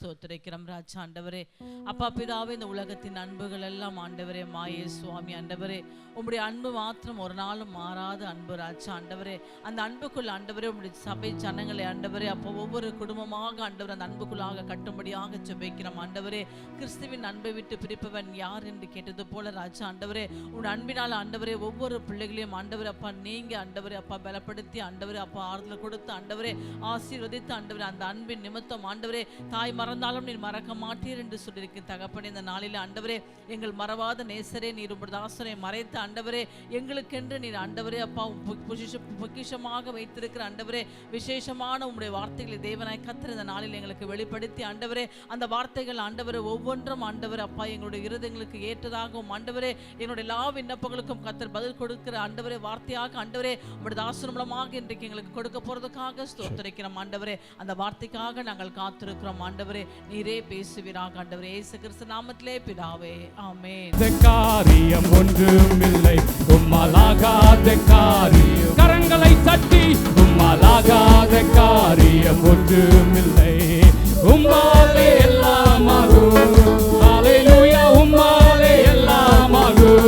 ஸ்தோத்திரிக்கிறோம் ராஜா. ஆண்டவரே அப்பா பிதாவே, இந்த உலகத்தின் அன்புகள் எல்லாம் ஆண்டவரே மாயே சுவாமி. ஆண்டவரே உம்முடைய அன்பு மாத்திரம் ஒரு நாளும் மாறாத அன்பு ராஜா. ஆண்டவரே அந்த அன்புக்குள் ஆண்டவரே உம்முடைய சபை ஜனங்களை ஆண்டவரே அப்போ ஒவ்வொரு குடும்பமாக ஆண்டவர் அந்த அன்புக்குள்ளாக கட்டும்படியாக ஜெபிக்கிறோம். ஆண்டவரே கிறிஸ்துவின் அன்பை விட்டு பிரிப்பவன் யார் என்று கேட்டது போல ராஜா ஆண்டவரே உன் அன்பினால் ஆண்டவரே ஒவ்வொரு பிள்ளைகளையும் ஆண்டவரே அப்பா நீங்க ஆண்டவரே அப்பா பலப்படுத்தி ஆண்டவரே அப்பா ஆறுதல் கொடுத்து ஆண்டவரே ஆசீர்வதித்து ஆண்டவரே அந்த அன்பின் நிமித்தம் ஆண்டவரே தாய் மறந்தாலும் நீர் மறக்க மாட்டீர் என்று சொல்லியிருக்க தகப்பனே, இந்த நாளில் ஆண்டவரே எங்கள் மறவாத நேசரே நீர் உம்முடைய தாசரை மறைத்து ஆண்டவரே எங்களுக்கென்று நீர் ஆண்டவரே அப்பா பொக்கிஷமாக வைத்திருக்கிற ஆண்டவரே விசேஷமான உம்முடைய வார்த்தைகளை தேவனாய் கர்த்தர் இந்த நாளில் எங்களுக்கு வெளிப்படுத்தி ஆண்டவரே அந்த வார்த்தைகள் ஆண்டவரே ஒவ்வொன்றும் ஆண்டவரே அப்பா எங்களுடைய இருதயங்களுக்கு ஏற்றதாகவும் ஆண்டவரே என்னுடைய எல்லா விண்ணப்பங்களுக்கும் கர்த்தர் பதில் கொடுக்கிற ஆண்டவரே வார்த்தையாக ஆண்டவரே உம்முடைய தாசர் மூலமாக இன்றைக்கு எங்களுக்கு கொடுக்க போறதுக்காக ஸ்தோத்திரிக்கிறோம் ஆண்டவரே. அந்த வார்த்தைக்காக நாங்கள் காத்திருக்கிறோம் ஆண்டவரே. நீரே பேசுவீராக ஆண்டவரே. இயேசு கிறிஸ்து நாமத்திலே பிதாவே, ஆமென். காரியம் ஒன்றுமில்லை உம்மாலாகாத காரியம், கரங்களை தட்டி உம்மாலாகாத காரியம் ஒன்றுமில்லை, உம்மாலே எல்லாம் ஆகும். ஹல்லேலூயா, உம்மாலே எல்லாம் ஆகும்.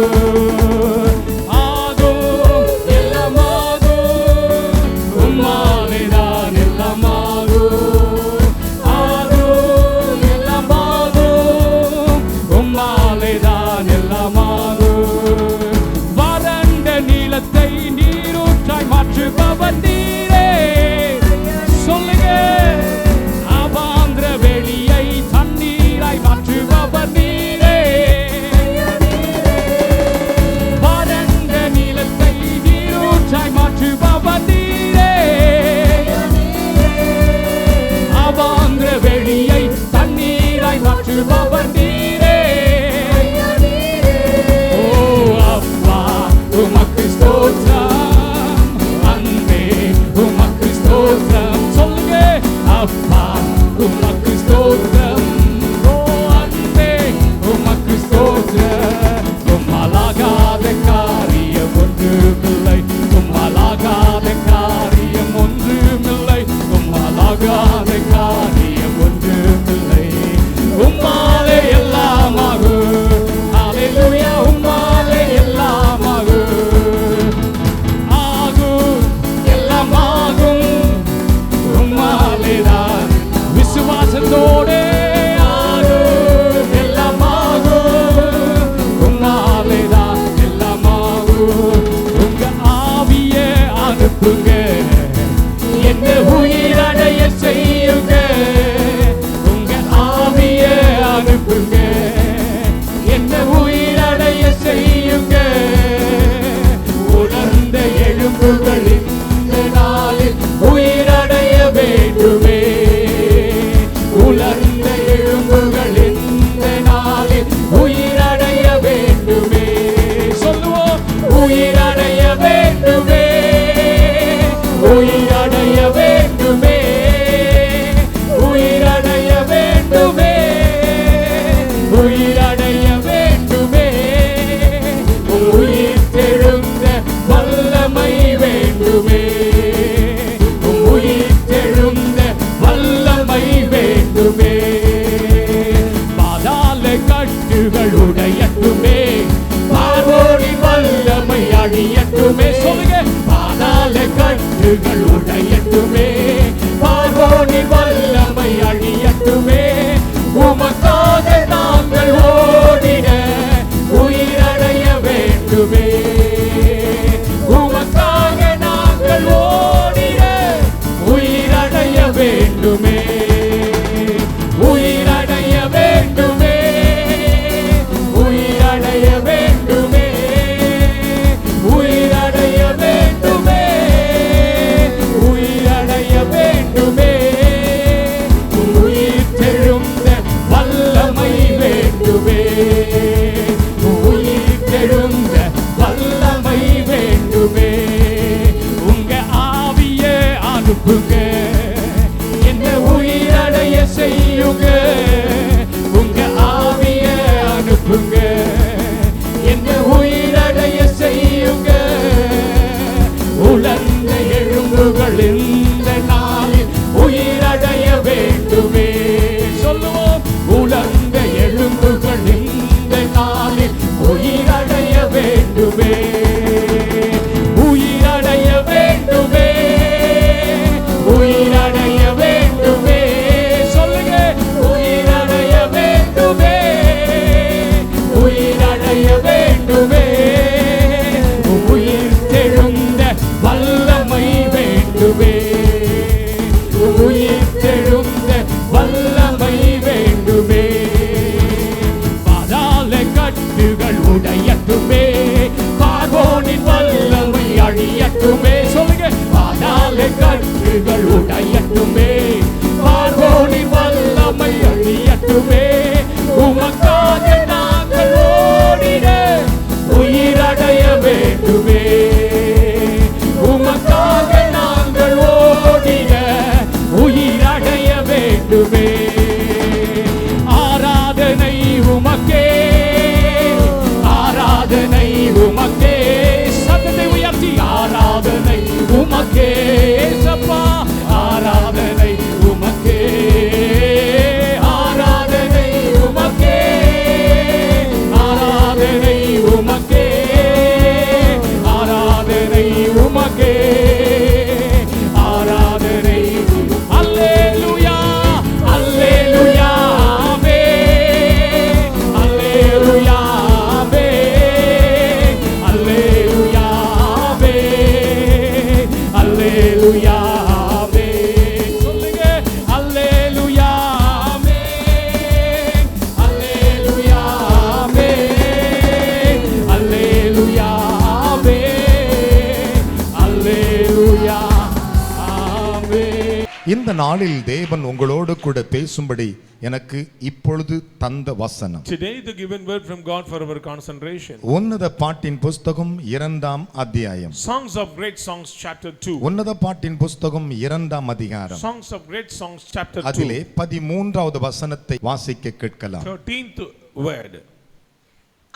இந்த நாளில் தேவன் உங்களோடு கூட பேசும்படி எனக்கு இப்பொழுது தந்த வசனம். Today the given word from God for our concentration. உன்னத பாட்டின் புஸ்தகம் 2ஆம் அத்தியாயம். Songs of Great Songs chapter 2. உன்னத பாட்டின் புஸ்தகம் 2ஆம் அதிகாரம். Songs of Great Songs chapter 2. அதிலே 13வது வசனத்தை வாசிக்க கேட்கலாம். 13th word.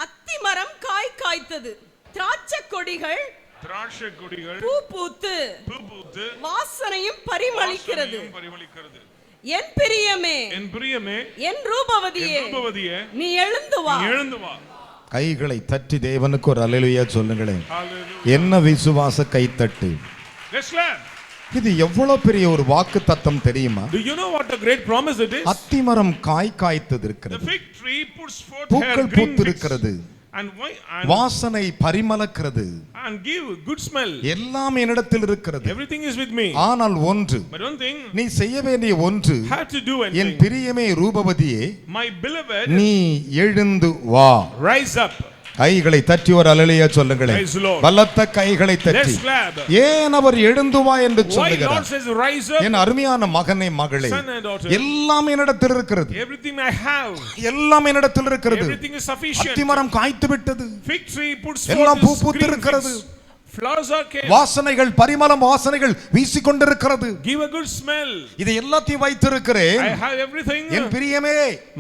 அத்திமரம் காய் காய்த்தது, திராட்சை கொடிகள் பூ பூத்து வாசனையும் பரிமளிக்கிறது. என் பிரியமே, என் ரூபவதியே, நீ எழுந்து வா. கைகளை தட்டி தேவனுக்கு ஒரு அல்லேலூயா சொல்லுங்களேன். என்ன விசுவாச கைத்தட்டு! இது எவ்வளவு பெரிய ஒரு வாக்கு தத்தம் தெரியுமா? Do you know what a great promise it is? அத்திமரம் காய் காய்த்தது இருக்கிறது, The fig tree puts forth பூக்கள் பூத்திருக்கிறது, வாசனை பரிமளக்கிறது, and give good smell. எல்லாம் என்னிடத்தில் இருக்கிறது. Everything is with me. ஆனால் ஒன்று, But one thing, நீ செய்ய வேண்டிய ஒன்று, have to do anything. என் பிரியமே ரூபவதியே, My beloved, நீ எழுந்து வா. Rise up. கைகளை தட்டி ஒரு அல்லேலூயா சொல்லுங்களேன். பலத்த கைகளை தட்டி. ஏன் அவர் எழுந்து வா என்று சொல்லுகிறார்? என் அருமையான மகனே, மகளே, எல்லாம் என்னிடத்தில் இருக்கிறது, எல்லாம் என்னிடத்தில் இருக்கிறது. அத்திமரம் காய்த்து விட்டது, எல்லாம் பூ பூத்திருக்கிறது, வாசனைகள் பரிமளம் வாசனைகள் வீசிக்கொண்டிருக்கிறது. Give a good smell. இதை எல்லாத்தையும் வைத்திருக்கிறேன். I have everything. என் பிரியமே,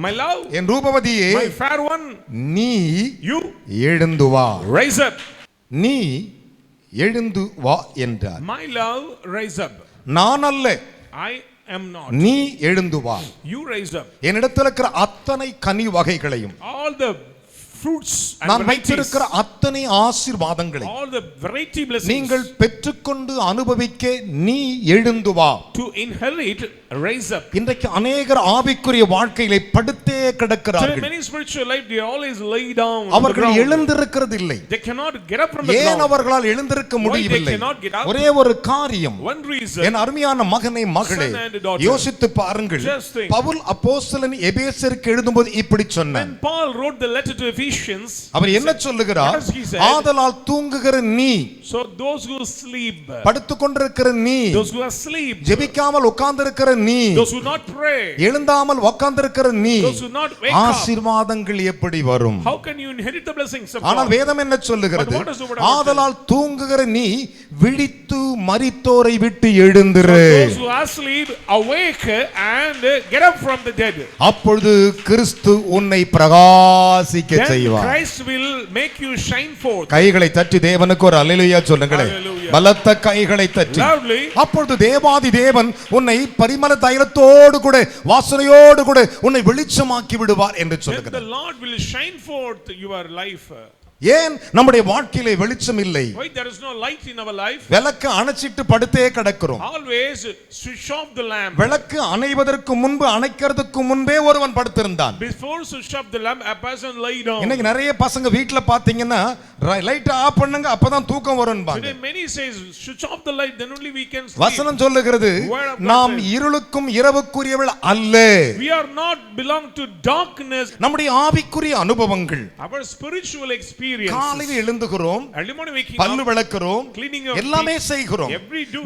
my love, N ரூபவதியே, my fair one, நீ you எழுந்து வா. Rise up. நீ எழுந்து வா என்றார். My love, rise up. நான் அல்ல, I am not. நீ எழுந்து வா. You rise up. என்னிடத்தில் இருக்கிற அத்தனை கனி வகைகளையும், all the fruits and நான் வைத்திருக்கிற அத்தனை ஆசீர்வாதங்களை all the variety blessings நீங்கள் பெற்றுக்கொண்டு அனுபவிக்க நீ எழுந்து வா. to inherit, rise up. இன்றைக்கு அநேகர் ஆவிக்குரிய வாழ்க்கையிலே படுத்தே கிடக்கிறார்கள். Many spiritual life they always lay down. அவர்கள் எழுந்திருக்கிறது இல்லை. They cannot get up from the ground. ஏன் அவர்களால் எழுந்திருக்க முடியவில்லை? ஒரே ஒரு காரியம். One reason. என் அருமையான மகனே, மகளே, யோசித்து பாருங்கள். பவுல் அப்போஸ்தலன் எபேசியருக்கு எழுதும்போது இப்படி சொன்னார். When Paul wrote the letter to Ephesians, அவர் என்ன சொல்லுகிறார்? ஆதலால் தூங்குகிற நீ, so those who sleep, படுத்துக் கொண்டிருக்கிற நீ, those who are asleep, ஜெபிக்காமல் உட்கார்ந்திருக்கிற நீ, those who not pray, எழுந்தாமல் உட்கார்ந்திருக்கிற நீ, those who not wake up, ஆசீர்வாதங்கள் எப்படி வரும்? how can you inherit the blessings of God? ஆனால் வேதம் என்ன சொல்லுகிறது? ஆதலால் தூங்குகிற நீ விழித்து மரித்தோரை விட்டு எழுந்திரு. Those who are asleep, awake and get up from the dead. அப்பொழுது கிறிஸ்து உன்னை பிரகாசிக்க செய்வார். Christ will make you shine forth. கைகளை தட்டி தேவனுக்கு ஒரு அல்லேலூயா சொல்லுங்களேன். பலத்த கைகளை தட்டி. அப்பொழுது தேவாதி தேவன் உன்னை பரிமள தைலத்தோடு கூட வாசனையோடு கூட உன்னை வெளிச்சமாக்கி விடுவார் என்று சொல்லுகிறார். The Lord will shine forth your life. ஏன் நம்முடைய வாழ்க்கையிலே வெளிச்சம் இல்லை? Why there is no light in our life? விளக்கு அணைச்சிட்டு படுத்தே கிடக்கிறோம். Always switch off the lamp. விளக்கு அணைவதற்கு முன்பு, அணைக்கிறதுக்கு முன்பே ஒருவன் படுத்திருந்தான். Before switch off the lamp, a person lay down. இன்னைக்கு நிறைய பசங்க வீட்ல பாத்தீங்கன்னா லைட் ஆஃப் பண்ணுங்க அப்பதான் தூக்கம் வரும்பாங்க. Today many says switch off the light then only we can sleep. வசனம் சொல்லுகிறது நாம் இருளுக்கும் இரவுக்குரியவள் அல்ல. We are not belong to darkness. நம்முடைய ஆவிக்குரிய அனுபவங்கள், our spiritual experience, காலையில் எழுந்துகிறோம், பல்லு விளக்குறோம், எல்லாமே செய்கிறோம்,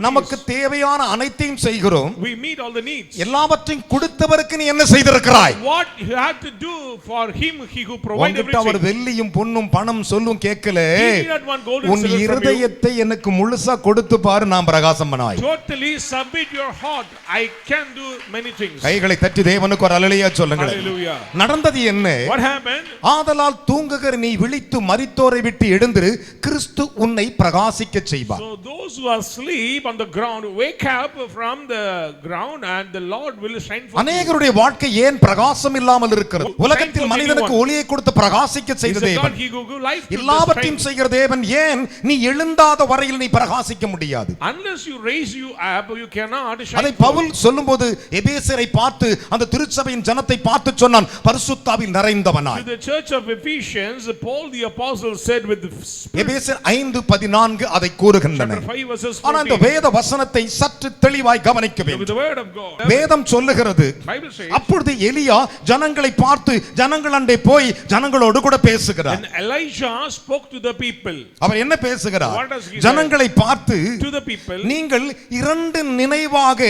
நமக்கு தேவையான அனைத்தையும் செய்கிறோம். we meet all the needs. எல்லாவற்றையும் கொடுத்தவருக்கு நீ என்ன செய்திருக்கிறாய்? what you have to do for him, he who provided everything. அவர் வெள்ளியும் பொன்னும் பணம் சொல்லும் கேட்கல. உன் silver இருதயத்தை எனக்கு முழுசா கொடுத்து பாரு, நான் பிரகாசம் பண்ணாய். totally submit your heart, I can do many things. கைகளை தட்டி தேவனுக்கு ஒரு அல்லேலூயா சொல்லுங்கள். Hallelujah. நடந்தது என்ன? What happened? ஆதலால் தூங்குகிற நீ விழித்து மரித்தோரை விட்டு எழுந்திரு, கிறிஸ்து உன்னை பிரகாசிக்க செய்வார். So those who are asleep on the ground wake up from the ground and the Lord will shine forth. அநேகருடைய வாழ்க்கை ஏன் பிரகாசம் இல்லாமல் இருக்கிறது? உலகத்தில் மனிதனுக்கு ஒளியை கொடுத்து பிரகாசிக்க செய்த தேவன், எல்லாவற்றையும் செய்கிற தேவன், ஏன் நீ எழுந்தாத வரையில் நீ பிரகாசிக்க முடியாது? Unless you raise you up, you cannot shine. அதை பவுல் சொல்லும்போது எபேசியரை பார்த்து, அந்த திருச்சபையின் ஜனத்தை பார்த்து சொன்னான், பரிசுத்தாவில் நிறைந்தவனாய். To the church of Ephesians, Paul the apostle said with the Spirit. எபேசியர் 5:14 அதை கூறுகின்றன. ஆனால் அந்த வேத வசனத்தை சற்று தெளிவாய் கவனிக்க வேண்டும். வேதம் சொல்லுகிறது, அப்பொழுது எலியா ஜனங்களை பார்த்து ஜனங்கள் அண்டை போய் ஜனங்களோடு கூட பேசுகிறார். Elijah spoke to the people. அவர் என்ன பேசுகிறார்? ஜனங்களை பார்த்து, நீங்கள் இரண்டு நினைவாக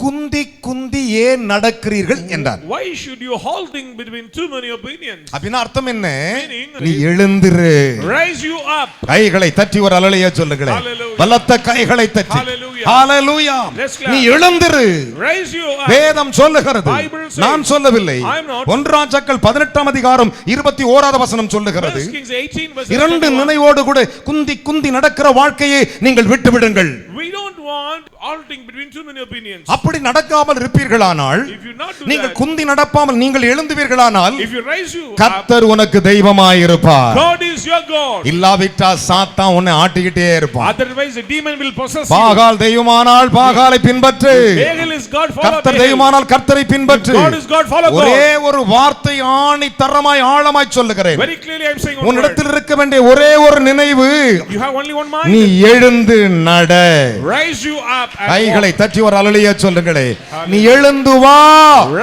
குந்தி குந்தி ஏன் நடக்கிறீர்கள் என்றார். Why should you halting between too many opinions? அப்படினா அர்த்தம் என்ன? நீ எழுந்திரு. Rise you up. கைகளை தட்டி ஒரு அல்லேலூயா சொல்லுங்களேன். பலத்த கைகளை தட்டி. ஹalleluya. நீ எழுந்திரு. Rise you up. வேதம் சொல்லுகிறது. நான் சொல்லவில்லை. 1 ராஜாக்கள் 18ஆம் அதிகாரம் 21வது வசனம் சொல்லுகிறது. இரண்டு நினைவோடு கூட குந்தி குந்தி நடக்கிற வாழ்க்கையை நீங்கள் விட்டுவிடுங்கள். We don't want halting between too many opinions. அப்படி நடக்காமல் இருப்பீர்களானால், நீங்கள் குந்தி நடப்பாமல் நீங்கள் எழுந்துவீர்களானால், கர்த்தர் உனக்கு தெய்வமாய் இருப்பார். God is your God. இல்லாவிட்டா சாத்தான் உன்னை ஆட்டிக்கிட்டே இருப்பான். Otherwise the demon will possess you. Baal தெய்வமானால் பாகாலை பின்பற்று. Baal is God, follow கர்த்தர் தெய்வமானால் கர்த்தரை பின்பற்று. God is God, follow God. ஒரே ஒரு வார்த்தை ஆணித்தரமாய் ஆழமாய் சொல்லுகிறேன். Very clearly I am saying உன்னிடத்தில் இருக்க வேண்டிய ஒரே ஒரு நினைவு, you have only one mind. நீ எழுந்து நட. Rise you up. கைகளை தட்டி ஒரு அல்லேலூயா சொல்லுங்களே. நீ எழுந்து வா.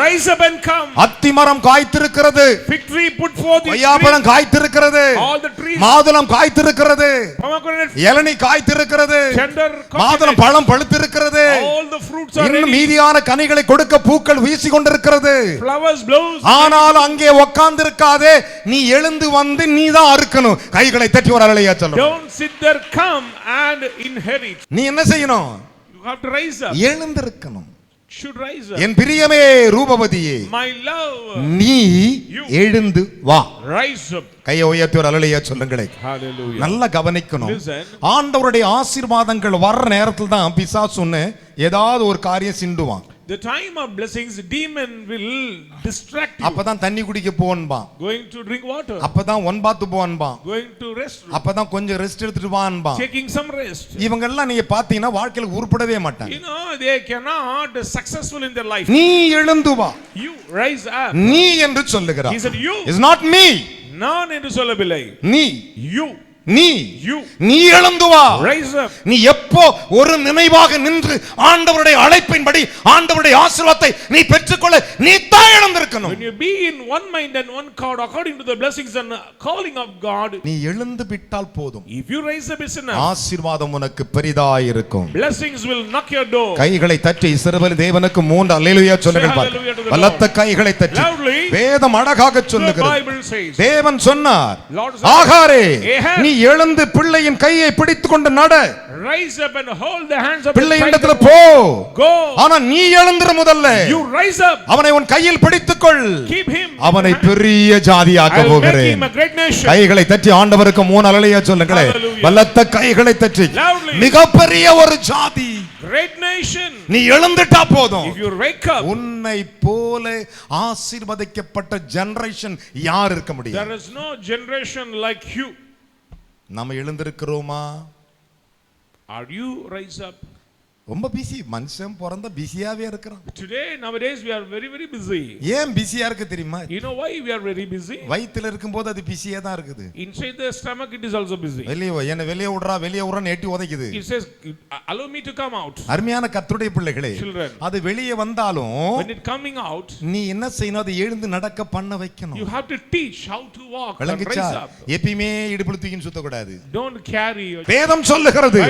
Rise up and come. அத்திமரம் காய்த்திருக்கிறது. Fig tree put forth its கொய்யாப்பழம் காய்த்திருக்கிறது. all the trees. மாதுளம் காய்த்திருக்கிறது. Pomegranate. இளநீ காய்த்திருக்கிறது. Tender. மாதுளம் பழம் பழுத்திருக்கிறது. all the fruits are இன்னும் ready. மீதியான கனிகளை கொடுக்க பூக்கள் வீசி கொண்டிருக்கிறது. Flowers blows. ஆனால் அங்கே உட்கார்ந்திருக்காதே, நீ எழுந்து வந்து நீ தான் அறுக்கணும். கைகளை தட்டி ஒரு அல்லேலூயா சொல்லுங்க. Don't sit there, come and inherit. நீ என்ன செய்யணும்? You have to rise up. எழுந்திருக்கணும். Should rise up. என் பிரியமே ரூபவதியே, My love, நீ எழுந்து வா. rise up. கையை உயர்த்தி ஒரு அல்லேலூயா சொல்லுங்களே. Hallelujah. நல்லா கவனிக்கணும். Listen. ஆண்டவருடைய ஆசீர்வாதங்கள் வர்ற நேரத்தில் தான் பிசாசு ஒன்னு ஏதாவது ஒரு காரியம் சிண்டுவான். The time of blessings, demon will distract you. அப்பதான் தண்ணி குடிக்க போவான்பான். Going to drink water. அப்பதான் ஒன் பாத் போவான்பான். Going to rest. அப்பதான் கொஞ்சம் ரெஸ்ட் எடுத்துட்டு வான்பான். Taking some rest. இவங்க எல்லாம் நீங்க பாத்தீங்கன்னா வாழ்க்கையில உருப்படவே மாட்டாங்க. You know, they cannot be successful in their life. நீ எழுந்து வா. You rise up. நீ என்று சொல்லுகிறார். He said you. It's not me. நான் என்று சொல்லவில்லை. நீ. You. நீ எழுந்து வா. Rise up. நீ எப்போ ஒரு நினைவாக நின்று ஆண்டவருடைய அழைப்பின்படி ஆண்டவருடைய ஆசீர்வாதத்தை நீ பெற்றுக்கொள்ள நீ தான் எழுந்திருக்கணும். When you be in one mind and one accord according to the blessings and calling of God, நீ எழுந்து விட்டால் போதும். if you rise up is enough. ஆசீர்வாதம் உனக்கு பெரிதாய் இருக்கும். Blessings will knock your door. கைகளை தட்டி இஸ்ரவேல் தேவனுக்கு 3 அல்லேலூயா சொல்லுங்கள். பலத்த கைகளை தட்டி வேதம் அழகாக சொல்லுகிறது. தேவன் சொன்னார், ஆகாரே நீ எழுந்து பிள்ளையின் கையை பிடித்துக்கொண்டு நட. Rise up and hold the hands of பிள்ளை இடத்துல போ. Go. ஆனா நீ எழுந்திரு முதல்ல. You rise up. அவனை உன் கையில் பிடித்துக்கொள். Keep him. அவனை பெரிய ஜாதியாக்க போகிறேன். கைகளை தட்டி ஆண்டவருக்கு 3 அல்லேலூயா சொல்லுங்களே. பலத்த கைகளை தட்டி மிகப்பெரிய ஒரு ஜாதி. Great nation. நீ எழுந்துட்டா போதும். If you wake up. உன்னை போல ஆசீர்வதிக்கப்பட்ட ஜெனரேஷன் யார் இருக்க முடியும்? There is no generation like you. நாம எழுந்திருக்கிறோமா? Are you rise up? ரொம்ப பிஸி. மனுஷன் பிறந்த பிஸியாவே இருக்கிறான். Today nowadays we are very very busy. ஏன் பிஸியா இருக்கு தெரியுமா? You know why we are very busy? வயித்துல இருக்கும்போது அது பிஸியா தான் இருக்குது. Inside the stomach it is also busy. வெளியே விடுறா எட்டி உதைக்குது. It says allow me to come out. அருமையான கர்த்தருடைய பிள்ளைகளே, அது வெளியே வந்தாலும் when it coming out நீ என்ன செய்யணும்? அதை எழுந்து நடக்க பண்ண வைக்கணும். You have to teach how to walk and rise up. எப்பவுமே இடுப்புல தூக்கி சுத்த கூடாது. Don't carry your. வேதம் சொல்லுகிறது,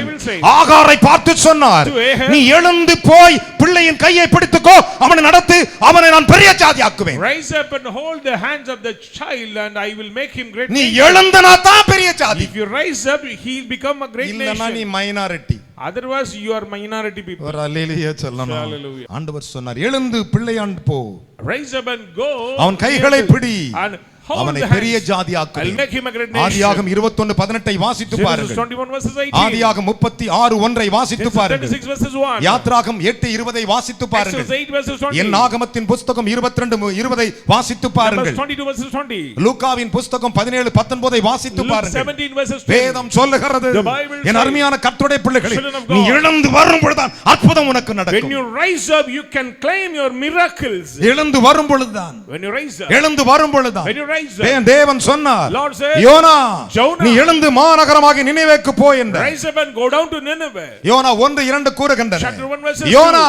ஆகாரை பார்த்து சொன்னார், நீ எழுந்து போய் பிள்ளையின் கையை பிடித்துக்கோ, அவனை நடத்து, அவனை நான் பெரிய ஜாதியாக்குவேன். Rise up and hold the hands of the child and I will make him great. நீ எழுந்தனா தான் பெரிய ஜாதி. If you rise up he will become a great nation. இல்லனா நீ minority. Otherwise you are minority people. ஒரு அல்லேலூயா சொல்லணும். ஆண்டவர் சொன்னார், எழுந்து பிள்ளையாண்டு போ. Rise up and go. அவன் கைகளை பிடி. And அவனை பெரிய ஜாதியாக்குவேன். ஆதியாகமம் 21:18 வாசித்து பாருங்கள். ஆதியாகமம் 36:1 வாசித்து பாருங்கள். யாத்ராகமம் 8:20 வாசித்து பாருங்கள். என் ஆகமத்தின் புத்தகம் 22:20 வாசித்து பாருங்கள். லூக்காவின் புத்தகம் 17:19 வாசித்து பாருங்கள். வேதம் சொல்லுகிறது, என் அருமையான கர்த்தருடைய பிள்ளைகளே, நீ எழுந்து வரும் பொழுதுதான் அற்புதம் உனக்கு நடக்கும். When you rise up you can claim your miracles. எழுந்து வரும் பொழுதுதான். When you rise up. எழுந்து வரும் பொழுதுதான். தேவன் சொன்னார், யோனா நீ எழுந்து மாநகரமாகிய நினிவேக்கு போ என்றார். Rise up and go down to Nineveh. யோனா 1:2 கூறுகின்றன, யோனா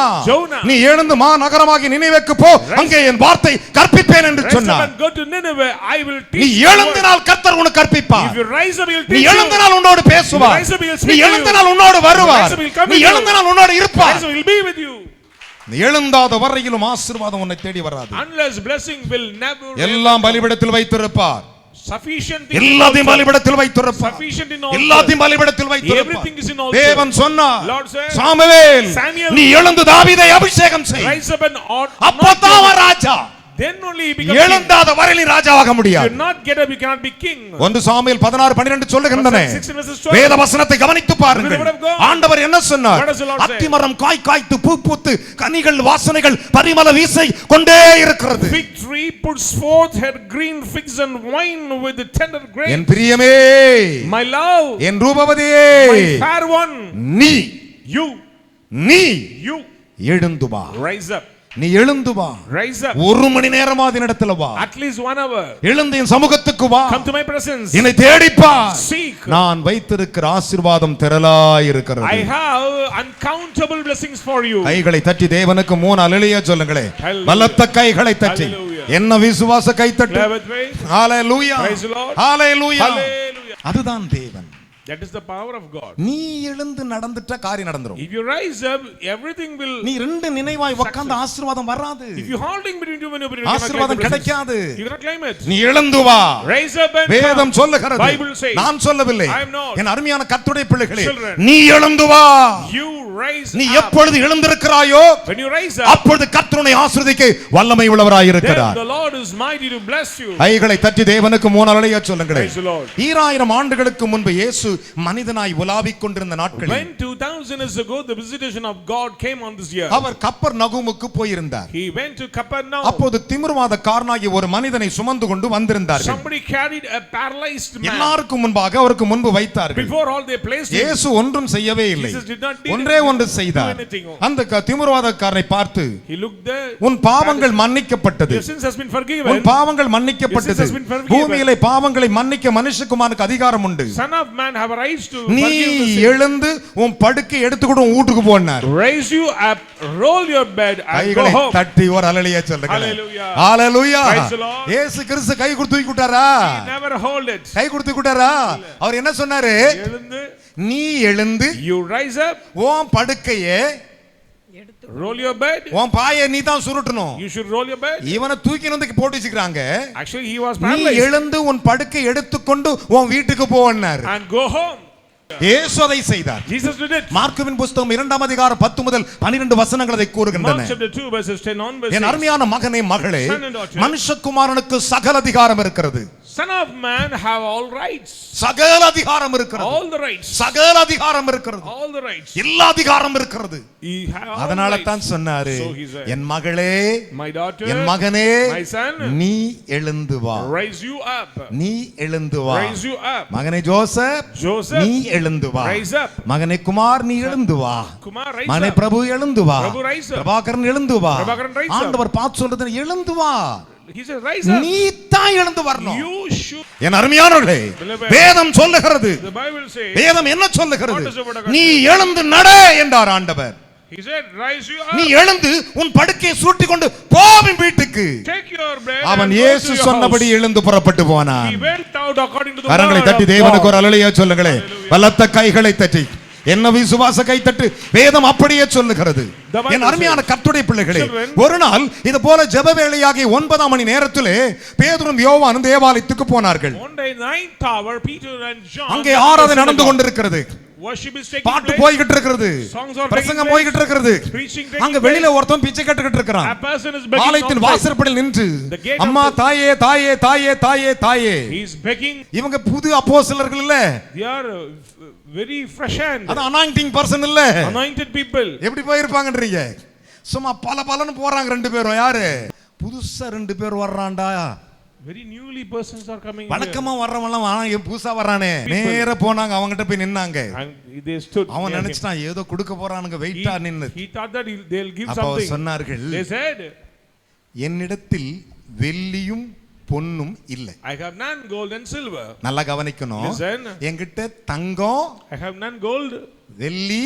நீ எழுந்து மாநகரமாகிய நினிவேக்கு போ, அங்கே என் வார்த்தை கற்பிப்பேன் என்று சொன்னார். Rise up and go to Nineveh, I will teach. நீ எழுந்தினால் கர்த்தர் உனக்கு கற்பிப்பார். If you rise up he will teach. நீ எழுந்தினால் உன்னோடு பேசுவார். நீ எழுந்தினால் உன்னோடு வருவார். நீ எழுந்தினால் உன்னோடு இருப்பார். He will be with you. எழுந்தாத வரையிலும் ஆசீர்வாதம் உன்னை தேடி வராது. Unless blessing will never. எல்லாம் பலிபீடத்தில் வைத்திருப்பார். Sufficient. எல்லாத்தையும் பலிபீடத்தில் வைத்திருப்பார். Sufficient in all. எல்லாத்தையும் பலிபீடத்தில் வைத்திருப்பார். Everything is in all. தேவன் சொன்னார், Lord said, சாமுவேல், Samuel, நீ எழுந்து தாவீதை அபிஷேகம் செய். rise up and அப்பதான் அவன் ராஜா. Then only he becomes எழுந்தாத வரையில் ராஜாவாக முடியாது. You cannot get up, you cannot be king. 1 Samuel 16:12 சொல்லுகின்றன. வேத வசனத்தை கவனித்து பாருங்கள். ஆண்டவர் என்ன சொன்னார்? அத்திமரம் காய் காய்த்து பூ பூத்து கனிகள் வாசனைகள் பரிமள வீசை கொண்டே இருக்கிறது. Fig tree puts forth her green figs and wine with the tender grapes. என் பிரியமே, my love, N ரூபவதியே, my fair one, நீ you எழுந்து வா. rise up. நீ எழுந்து வா. rise up. ஒரு மணி நேரமா என்னிடத்துல வா. at least 1 hour. எழுந்து என் சமூகத்துக்கு வா. come to my presence. என்னை தேடி பார். seek. நான் வைத்திருக்கிற ஆசீர்வாதம் திரளாய் இருக்கிறது. I have uncountable blessings for you. கைகளை தட்டி தேவனுக்கு 3 அல்லேலூயா சொல்லுங்களே. பலத்த கைகளை தட்டி. என்ன விசுவாச கைத்தட்டு. ஹalleluya. ஹalleluya. அதுதான் தேவன். That is the power of God. நீ எழுந்து நடந்துட்ட காரியம் நடந்துரும். If you rise up, everything will. நீ ரெண்டு நினைவாய் உட்கார்ந்து ஆசீர்வாதம் வராது. If you holding between two and ஆசீர்வாதம் கிடைக்காது. You cannot claim it. நீ எழுந்து வா. Rise up and வேதம் சொல்லுகிறது. Bible says. நான் சொல்லவில்லை. I am not. என் அருமையான கர்த்தருடைய பிள்ளைகளே, நீ எழுந்து வா. You rise up. நீ எப்பொழுது எழுந்திருக்கிறாயோ, when you rise up, அப்பொழுது கர்த்தருடைய ஆசீர்வாதத்திற்கு வல்லமை உள்ளவராய் இருக்கிறார். The Lord is mighty to bless you. கைகளை தட்டி தேவனுக்கு 3 அல்லேலூயா சொல்லுங்களே. Praise the Lord. 2000 ஆண்டுகளுக்கு முன்பு இயேசு மனிதனாய் உலாவிக் கொண்டிருந்த நாட்களில், when 2000 years ago the visitation of God came on this year, அவர் கப்பர்நகூமுக்கு போயிருந்தார். he went to Capernaum. அப்போது திமிர்வாதக்காரனாகிய ஒரு மனிதனை சுமந்து கொண்டு வந்திருந்தார்கள். somebody carried a paralyzed man. எல்லாருக்கும் முன்பாக அவருக்கு முன்பு வைத்தார்கள். before all they placed him. இயேசு ஒன்றும் செய்யவே இல்லை. Jesus did not do ஒன்றே ஒன்று செய்தார். அந்த திமிர்வாதக்காரனை பார்த்து, he looked there. உன் பாவங்கள் மன்னிக்கப்பட்டது. your sins has been forgiven. உன் பாவங்கள் மன்னிக்கப்பட்டது. பூமியிலே பாவங்களை மன்னிக்க மனுஷகுமாரனுக்கு அதிகாரம் உண்டு. son of man have a right to நீ எழுந்து உன் படுக்கை எடுத்துக்கிட்டு உன் வீட்டுக்கு போனார். raise you up, roll your bed and go home. தட்டி ஒரு அல்லேலூயா சொல்லுங்க. Hallelujah. Hallelujah. Praise the Lord. இயேசு கிறிஸ்து கை கொடுத்து தூக்கிட்டாரா? he never hold it. கை கொடுத்து விட்டாரா? அவர் என்ன சொன்னாரு? எழுந்து, நீ எழுந்து you rise up, உன் படுக்கையை roll your bed. உன் பாயை நீ தான் சுருட்டணும். you should roll your bed. இவனை தூக்கி வந்து போட்டு வச்சிருக்காங்க. actually he was நீ paralyzed. எழுந்து உன் படுக்கை எடுத்துக்கொண்டு உன் வீட்டுக்கு போன்னார். and go home. இயேசு அதை செய்தார். Jesus did it. மார்க்குவின் புத்தகம் 2ஆம் அதிகாரம் 10 முதல் 12 வசனங்கள் அதை கூறுகின்றன. Mark chapter 2 verses 10 onwards. என் அருமையான மகனே மகளே, Son and daughter, மனுஷகுமாரனுக்கு சகல அதிகாரம் இருக்கிறது. son of man have all rights. சகல அதிகாரம் இருக்கிறது. all the rights. சகல அதிகாரம் இருக்கிறது. all the rights. எல்லா அதிகாரம் இருக்கிறது. he have all அதனால rights. தான் சொன்னாரு, So he said, என் மகளே, my daughter, என் மகனே, my son, நீ எழுந்து வா. raise you up. நீ எழுந்து வா. raise you up. மகனே ஜோசப், Joseph, நீ எழுந்து வா. rise up. மகனே குமார், நீ எழுந்து வா. Kumar, rise மகனே up. பிரபு எழுந்து வா. பிரபு, rise up. பிரபாகரன் எழுந்து வா. Prabhakaran, rise up. ஆண்டவர் பார்த்து சொல்றது, எழுந்து வா. he says rise up. நீ தான் எழுந்து வரணும். you should. என் அருமையானவர்களே, வேதம் சொல்லுகிறது. the Bible says, வேதம் என்ன சொல்லுகிறது? What does the word of God நீ say? எழுந்து நட என்றார் ஆண்டவர். he said rise you நீ up. எழுந்து உன் படுக்கையை சுருட்டி கொண்டு போவின் வீட்டுக்கு. take your bed அவன் and go இயேசு to your சொன்னபடி house. எழுந்து புறப்பட்டு போனான். he went out according to the கரங்களை word தட்டி of தேவனுக்கு God. ஒரு அல்லேலூயா சொல்லுங்களே. பலத்த கைகளை தட்டி. என்ன விசுவாச கைத்தட்டு. வேதம் அப்படியே சொல்லுகிறது. என் அருமையான கர்த்தருடைய பிள்ளைகளே, ஒரு நாள் இது போல ஜெப வேளையாகிய 9ஆம் மணி நேரத்திலே பேதுரும் யோவானும் தேவாலயத்துக்கு போனார்கள். one day 9th hour Peter and John அங்கே ஆராதனை நடந்து கொண்டிருக்கிறது. worship is taking பாட்டு place. போய்கிட்டு இருக்கிறது. songs are பிரசங்கம் taking போய்கிட்டு இருக்கிறது. place. preaching taking அங்க வெளியில ஒருத்தன் பிச்சை கேட்டுக்கிட்டு இருக்கான். a person is begging ஆலயத்தின் outside. வாசற்படியில் நின்று, The gate அம்மா of the- தாயே தாயே தாயே தாயே தாயே. he is begging. இவங்க புது அப்போஸ்தலர்கள் இல்ல, they are very fresh hand, அது அனாயிண்டிங் பர்சன் இல்ல. anointed people. எப்படி போயிருப்பாங்கன்றீங்க? சும்மா பல பலன்னு போறாங்க ரெண்டு பேரும். யாரு? புதுசா ரெண்டு பேர் வர்றான்டா. very newly persons are coming here. வழக்கமா வர்றவன்லாம் ஆனா புதுசா வர்றானே. நேரா போனாங்க, அவங்ககிட்ட போய் நின்னாங்க. and they stood. அவன் நினைச்சிட்டான் ஏதோ கொடுக்க போறானுங்க, வெயிட்டா நின்னு. he thought that they'll give அப்ப something. சொன்னார்கள், they said, என்னிடத்தில் வெள்ளியும் பொன்னும் இல்லை. I have none gold and silver. நல்லா கவனிக்கணும். Listen. என்கிட்ட தங்கம், I have none gold வெள்ளி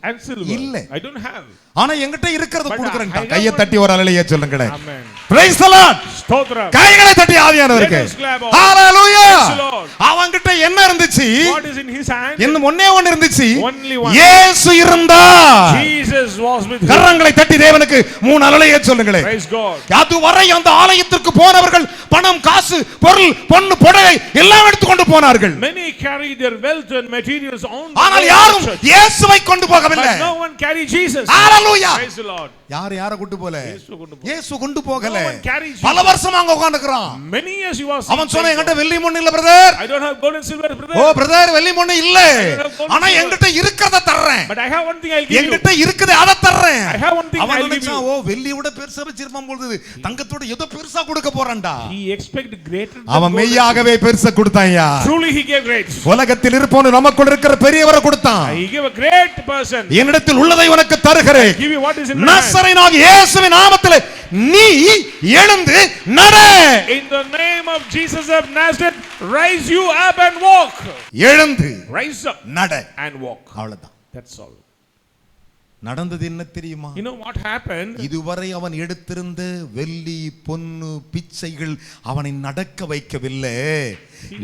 and silver. இல்ல. I don't have. ஆனா என்கிட்ட இருக்கிறத But கொடுக்கறேன். I have கையை one. தட்டி ஒரு அல்லேலூயா சொல்லுங்களே. Amen. Praise the Lord. ஸ்தோத்திரம். கைகளை தட்டி ஆவியானவருக்கு. Let us clap all. Hallelujah. Praise the Lord. அவன்கிட்ட என்ன இருந்துச்சு? What is in his hand? இன்னும் ஒண்ணே ஒன்னு இருந்துச்சு. Only one. இயேசு இருந்தார். Jesus was with him. கரங்களை தட்டி தேவனுக்கு 3 அல்லேலூயா சொல்லுங்களே. Praise God. அதுவரை அந்த ஆலயத்திற்கு போனவர்கள் பணம், காசு, பொருள், பொன்னு, புடவை எல்லாம் எடுத்து கொண்டு போனார்கள். Many carried their wealth and materials on. ஆனால் யாரும் இயேசுவை கொண்டு போகவில்லை. But no one carried Jesus. Hallelujah. Praise the Lord. யார கொண்டு போல? இயேசு கொண்டு போகல. No one carried Jesus. பல வருஷமா அங்க உட்கார்ந்திருக்கான். Many years he was. அவன் சொன்னா என்கிட்ட வெள்ளி மண்ணு இல்ல brother. I don't have gold and silver brother. ஓ பிரதர் வெள்ளி மண்ணு இல்ல. ஆனா என்கிட்ட இருக்கறத தர்றேன். But I have one thing I'll give you. என்கிட்ட இருக்குது அத தர்றேன். I have one thing I'll give you. ஓ வெள்ளியோட பெருசா வச்சிருப்பான் போல தங்கத்தோட ஏதோ பெருசா கொடுக்க போறான்டா. He expected greater. அவன் மெய்யாகவே பெருசா கொடுத்தான்யா. Truly he gave great. உலகத்தில் இருப்போன் நமக்குள்ள இருக்கிற பெரியவரை கொடுத்தான். He gave a great person. என்னிடத்தில் உள்ளதை உனக்கு தருகிறேன். Give you what is in my hand. நசரேயனாகிய இயேசுவின் நாமத்திலே நீ எழுந்து நட. In the name of Jesus of Nazareth, rise you up and walk. எழுந்து Rise up நட and walk. அவ்வளவுதான். That's all. நடந்தது என்ன தெரியுமா? You know what happened? இதுவரை அவன் எடுத்திருந்த வெள்ளி, பொன்னு, பிச்சைகள் அவனை நடக்க வைக்கவில்லை.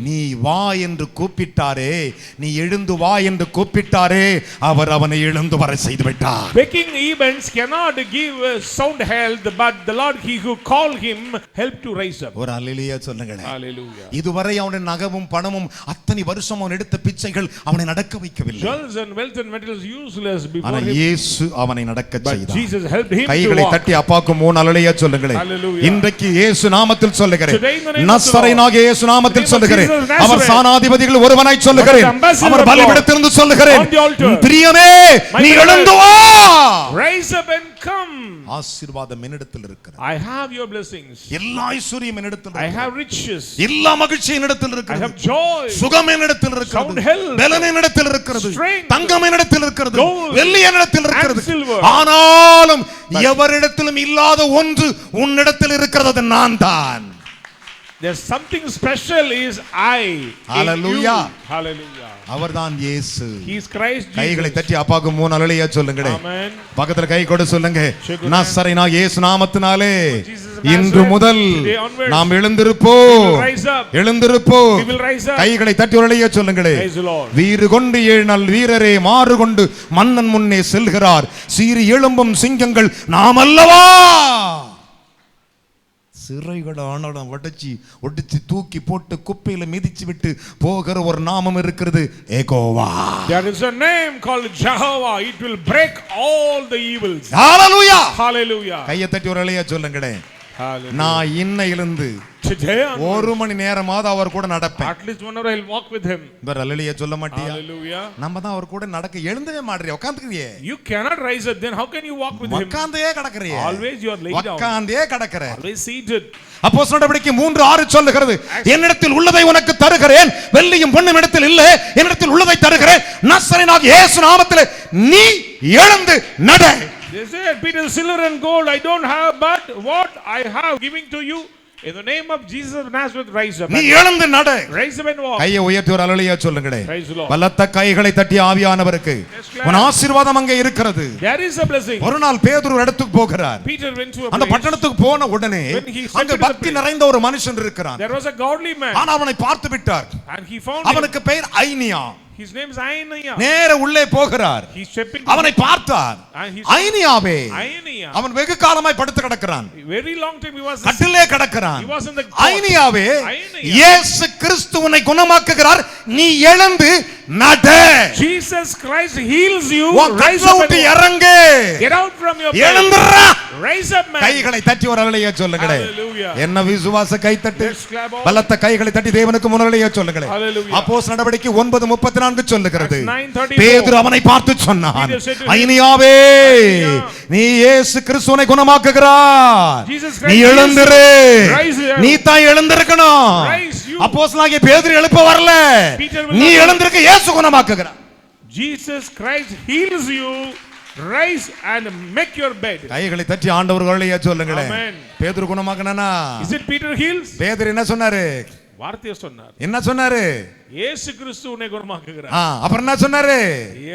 நீ வா என்று கூப்பிட்டாரே, நீ எழுந்து வா என்று கூப்பிட்டாரே, அவர் அவனை எழுந்து வர செய்து விட்டார். Begging events cannot give sound health, but the Lord, he who called him, helped to rise up. ஒரு அல்லேலூயா சொல்லுங்களேன். Hallelujah. இதுவரை அவனுடைய நகமும் பணமும் அத்தனை வருஷம் அவன் எடுத்த பிச்சைகள் அவனை நடக்க வைக்கவில்லை. Jewels and wealth and materials useless before ஆனா him. இயேசு அவனை நடக்க But செய்தார். Jesus helped him to கைகளை walk. தட்டி அப்பாக்கு 3 அல்லேலூயா சொல்லுங்களேன். Hallelujah. இன்றைக்கு இயேசு நாமத்தில் சொல்லுகிறேன். Today in the name of the நசரேயனாகிய இயேசு நாமத்தில் சொல்லுகிறேன். அவர் Nazareth. சானாதிபதிகள் ஒருவனாய் சொல்லுகிறேன். அவர் பலிபீடத்திலிருந்து சொல்லுகிறேன். On the altar. பிரியமே நீ எழுந்து வா. Rise up and come. ஆசீர்வாதம் என்னிடத்தில் இருக்கிறது. I have your blessings. எல்லா ஐஸ்வரியம் என்னிடத்தில் I இருக்கிறது. have riches. எல்லா மகிழ்ச்சி என்னிடத்தில் I இருக்கிறது. have joy. சுகம் என்னிடத்தில் இருக்கிறது. Sound health. பலன் என்னிடத்தில் இருக்கிறது. Strength. தங்கம் என்னிடத்தில் இருக்கிறது. Gold. வெள்ளி என்னிடத்தில் இருக்கிறது. And silver. ஆனாலும் எவரிடத்திலும் இல்லாத ஒன்று உன்னிடத்தில் இருக்கிறது, அது நான் தான். There's something special is I. Hallelujah. Hallelujah. அவர்தான் இயேசு. He is Christ Jesus. கைகளை தட்டி அப்பாக்கு 3 அல்லேலூயா சொல்லுங்களே. Amen. பக்கத்துல கை கொடு சொல்லுங்க. Shake your நசரேயனாகிய இயேசு நாமத்தினாலே Jesus of இன்று Nazareth, முதல் today onwards, நாம் we எழுந்திருப்போம். will rise up. எழுந்திருப்போம். We will rise up. கைகளை தட்டி அல்லேலூயா சொல்லுங்களே. Praise the Lord. வீறு கொண்டு 7 நாள் வீரரே மாறு கொண்டு மன்னன் முன்னே செல்கிறார். சீறி எழும்பும் சிங்கங்கள் நாம் அல்லவா. சிறைகளை ஆனாலும் ஒடிச்சு தூக்கி போட்டு குப்பையில மிதிச்சு விட்டு போகிற ஒரு நாமம் இருக்கிறது, Jehovah. There is a name called Jehovah. It will break all the evils. Hallelujah. Hallelujah. கையை தட்டி ஒரு அல்லேலூயா சொல்லுங்களே. Hallelujah. நான் இன்னையிலிருந்து Today ஒரு மணி நேரமாவது அவர் கூட நடப்பேன். at least 1 hour I'll walk with him. வேற அல்லேலூயா சொல்ல மாட்டியா? Hallelujah. நம்ம தான் அவர் கூட நடக்க எழுந்தவே மாட்டறியே, உட்கார்ந்துக்கிறியே. You cannot rise up, then how can you walk with him? உட்கார்ந்தே கிடக்கறியே. Always you are laying down. உட்கார்ந்தே கிடக்கற. Always seated. அப்போஸ்தலர் நடவடிக்கை 3:6 சொல்லுகிறது, என்னிடத்தில் உள்ளதை உனக்கு தருகிறேன், வெள்ளியும் பொன்னும் இடத்தில் இல்லை, என்னிடத்தில் உள்ளதை தருகிறேன், நசரேயனாகிய இயேசு நாமத்திலே நீ எழுந்து நட. They said, Peter, silver and gold I don't have, but what I have giving to you. In the name of Jesus of Nazareth, rise up. நீ எழுந்து நட. Rise up and walk. கையை உயர்த்தி ஒரு அல்லேலூயா சொல்லுங்களே. Praise the Lord. பலத்த கைகளை தட்டி ஆவியானவருக்கு உன் ஆசீர்வாதம் அங்கே இருக்கிறது. There is a blessing. ஒரு நாள் பேதுரு ஒரு இடத்துக்கு போகிறார். Peter went to a அந்த place. பட்டணத்துக்கு போன உடனே When he அங்க stepped into the பக்தி place, நிறைந்த ஒரு மனுஷன் இருக்கிறான். there was a godly man. ஆனா அவனை பார்த்து விட்டார். And he found him. அவனுக்கு பெயர் ஐனியா. His name is Ananias. நேர உள்ளே போகிறார். He stepped into அவனை பார்த்தார். and he ஐனியாவே. Ananias. அவன் வெகு காலமாய் படுத்து கிடக்கிறான். Very long time he was கட்டிலே கிடக்கிறான். he was in the ஐனியாவே, Ananias. இயேசு கிறிஸ்து உன்னை குணமாக்குகிறார், நீ எழுந்து நட. Jesus Christ heals you. உன் Rise கட்டில up விட்டு and walk. இறங்கு. Get out from your bed. எழுந்துறா. Rise up, man. கைகளை தட்டி ஒரு அல்லேலூயா சொல்லுங்களே. Hallelujah. என்ன விசுவாச கை தட்டு. Let's clap all. பலத்த கைகளை தட்டி தேவனுக்கு முன்னல்லையா சொல்லுங்களே. Hallelujah. அப்போஸ்தலர் நடவடிக்கை 9:34 சொல்லுகிறது. 9:34. பேதுரு அவனை பார்த்து சொன்னான், Peter said to him, ஐனியாவே, Ananias, நீ இயேசு கிறிஸ்துவை குணமாக்குகிறார், Jesus நீ Christ எழுந்திரு. rise up. நீ தான் எழுந்திருக்கணும். Rise you. அப்போஸ்தலனாகிய பேதுரு எழுப்ப வரல. Peter will நீ not- எழுந்திருக்க, இயேசு குணமாக்குகிறார். Jesus Christ heals you. Rise and make your bed. கைகளை தட்டி ஆண்டவர் அல்லேலூயா சொல்லுங்களே. Amen. பேதுரு குணமாக்குனானா? Is it Peter heals? பேதுரு என்ன சொன்னாரு? வார்த்தையை சொன்னார். என்ன சொன்னாரு? இயேசு கிறிஸ்து உன்னை குணமாக்குகிறார். அப்புறம் என்ன சொன்னாரு?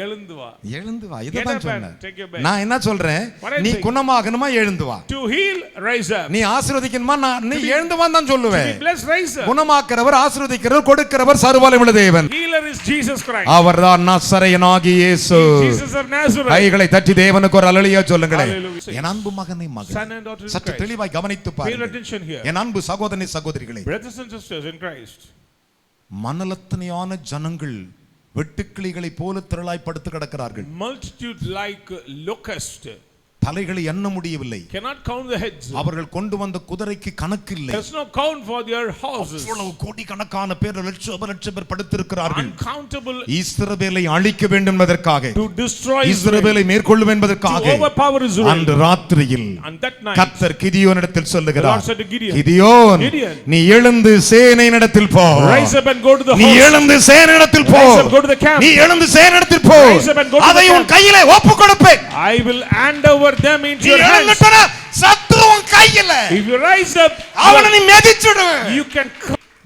எழுந்து வா. எழுந்து வா. இதுதான் சொன்னேன். Take your bed. நான் என்ன சொல்றேன்? நீ குணமாகணுமா எழுந்து வா. To heal, rise up. நீ ஆசீர்வதிக்கணுமா நீ எழுந்து வா தான் சொல்லுவேன். To be blessed, rise up. குணமாக்குறவர், ஆசீர்வதிக்கிறவர், கொடுக்கிறவர் சர்வவல்லமையுள்ள தேவன். Healer is Jesus Christ. அவர்தான் நசரேயனாகிய இயேசு. Jesus of Nazareth. கைகளை தட்டி தேவனுக்கு ஒரு அல்லேலூயா சொல்லுங்களேன். என் அன்பு மகனே மகளே, சற்று தெளிவாய் கவனித்து பாருங்கள். என் அன்பு சகோதரனே சகோதரிகளே, brothers and sisters in Christ, மனலத்தனையான ஜனங்கள் வெட்டுக்கிளிகளை போல திரளாய் படுத்து கிடக்கிறார்கள். multitude like locust, தலைகளை எண்ண முடியவில்லை. cannot count the heads. அவர்கள் கொண்டு வந்த குதிரைக்கு கணக்கு இல்லை. there's no count for their horses. அவ்வளவு கோடிக்கணக்கான பேர், லட்சம் பேர் படுத்திருக்கிறார்கள். uncountable. இஸ்ரவேலை அழிக்க வேண்டும் என்பதற்காக, to destroy இஸ்ரவேலை மேற்கொள்ளும் என்பதற்காக, to overpower Israel. அன்று ராத்திரியில் on that night கர்த்தர் கிதியோனிடத்தில் சொல்லுகிறார், Gideon, கிதியோன் நீ எழுந்து சேனையினிடத்தில் போ. rise up and go to the host. நீ எழுந்து சேனையினிடத்தில் போ. rise up, go to the camp. நீ எழுந்து சேனையினிடத்தில் போ. rise up and go to அதை the உன் கையிலே ஒப்புக் கொடுப்பேன். I will hand over them into your hands. சத்துரு உன் கையில. if you rise up, அவனை நீ மிதிச்சிடு. you can.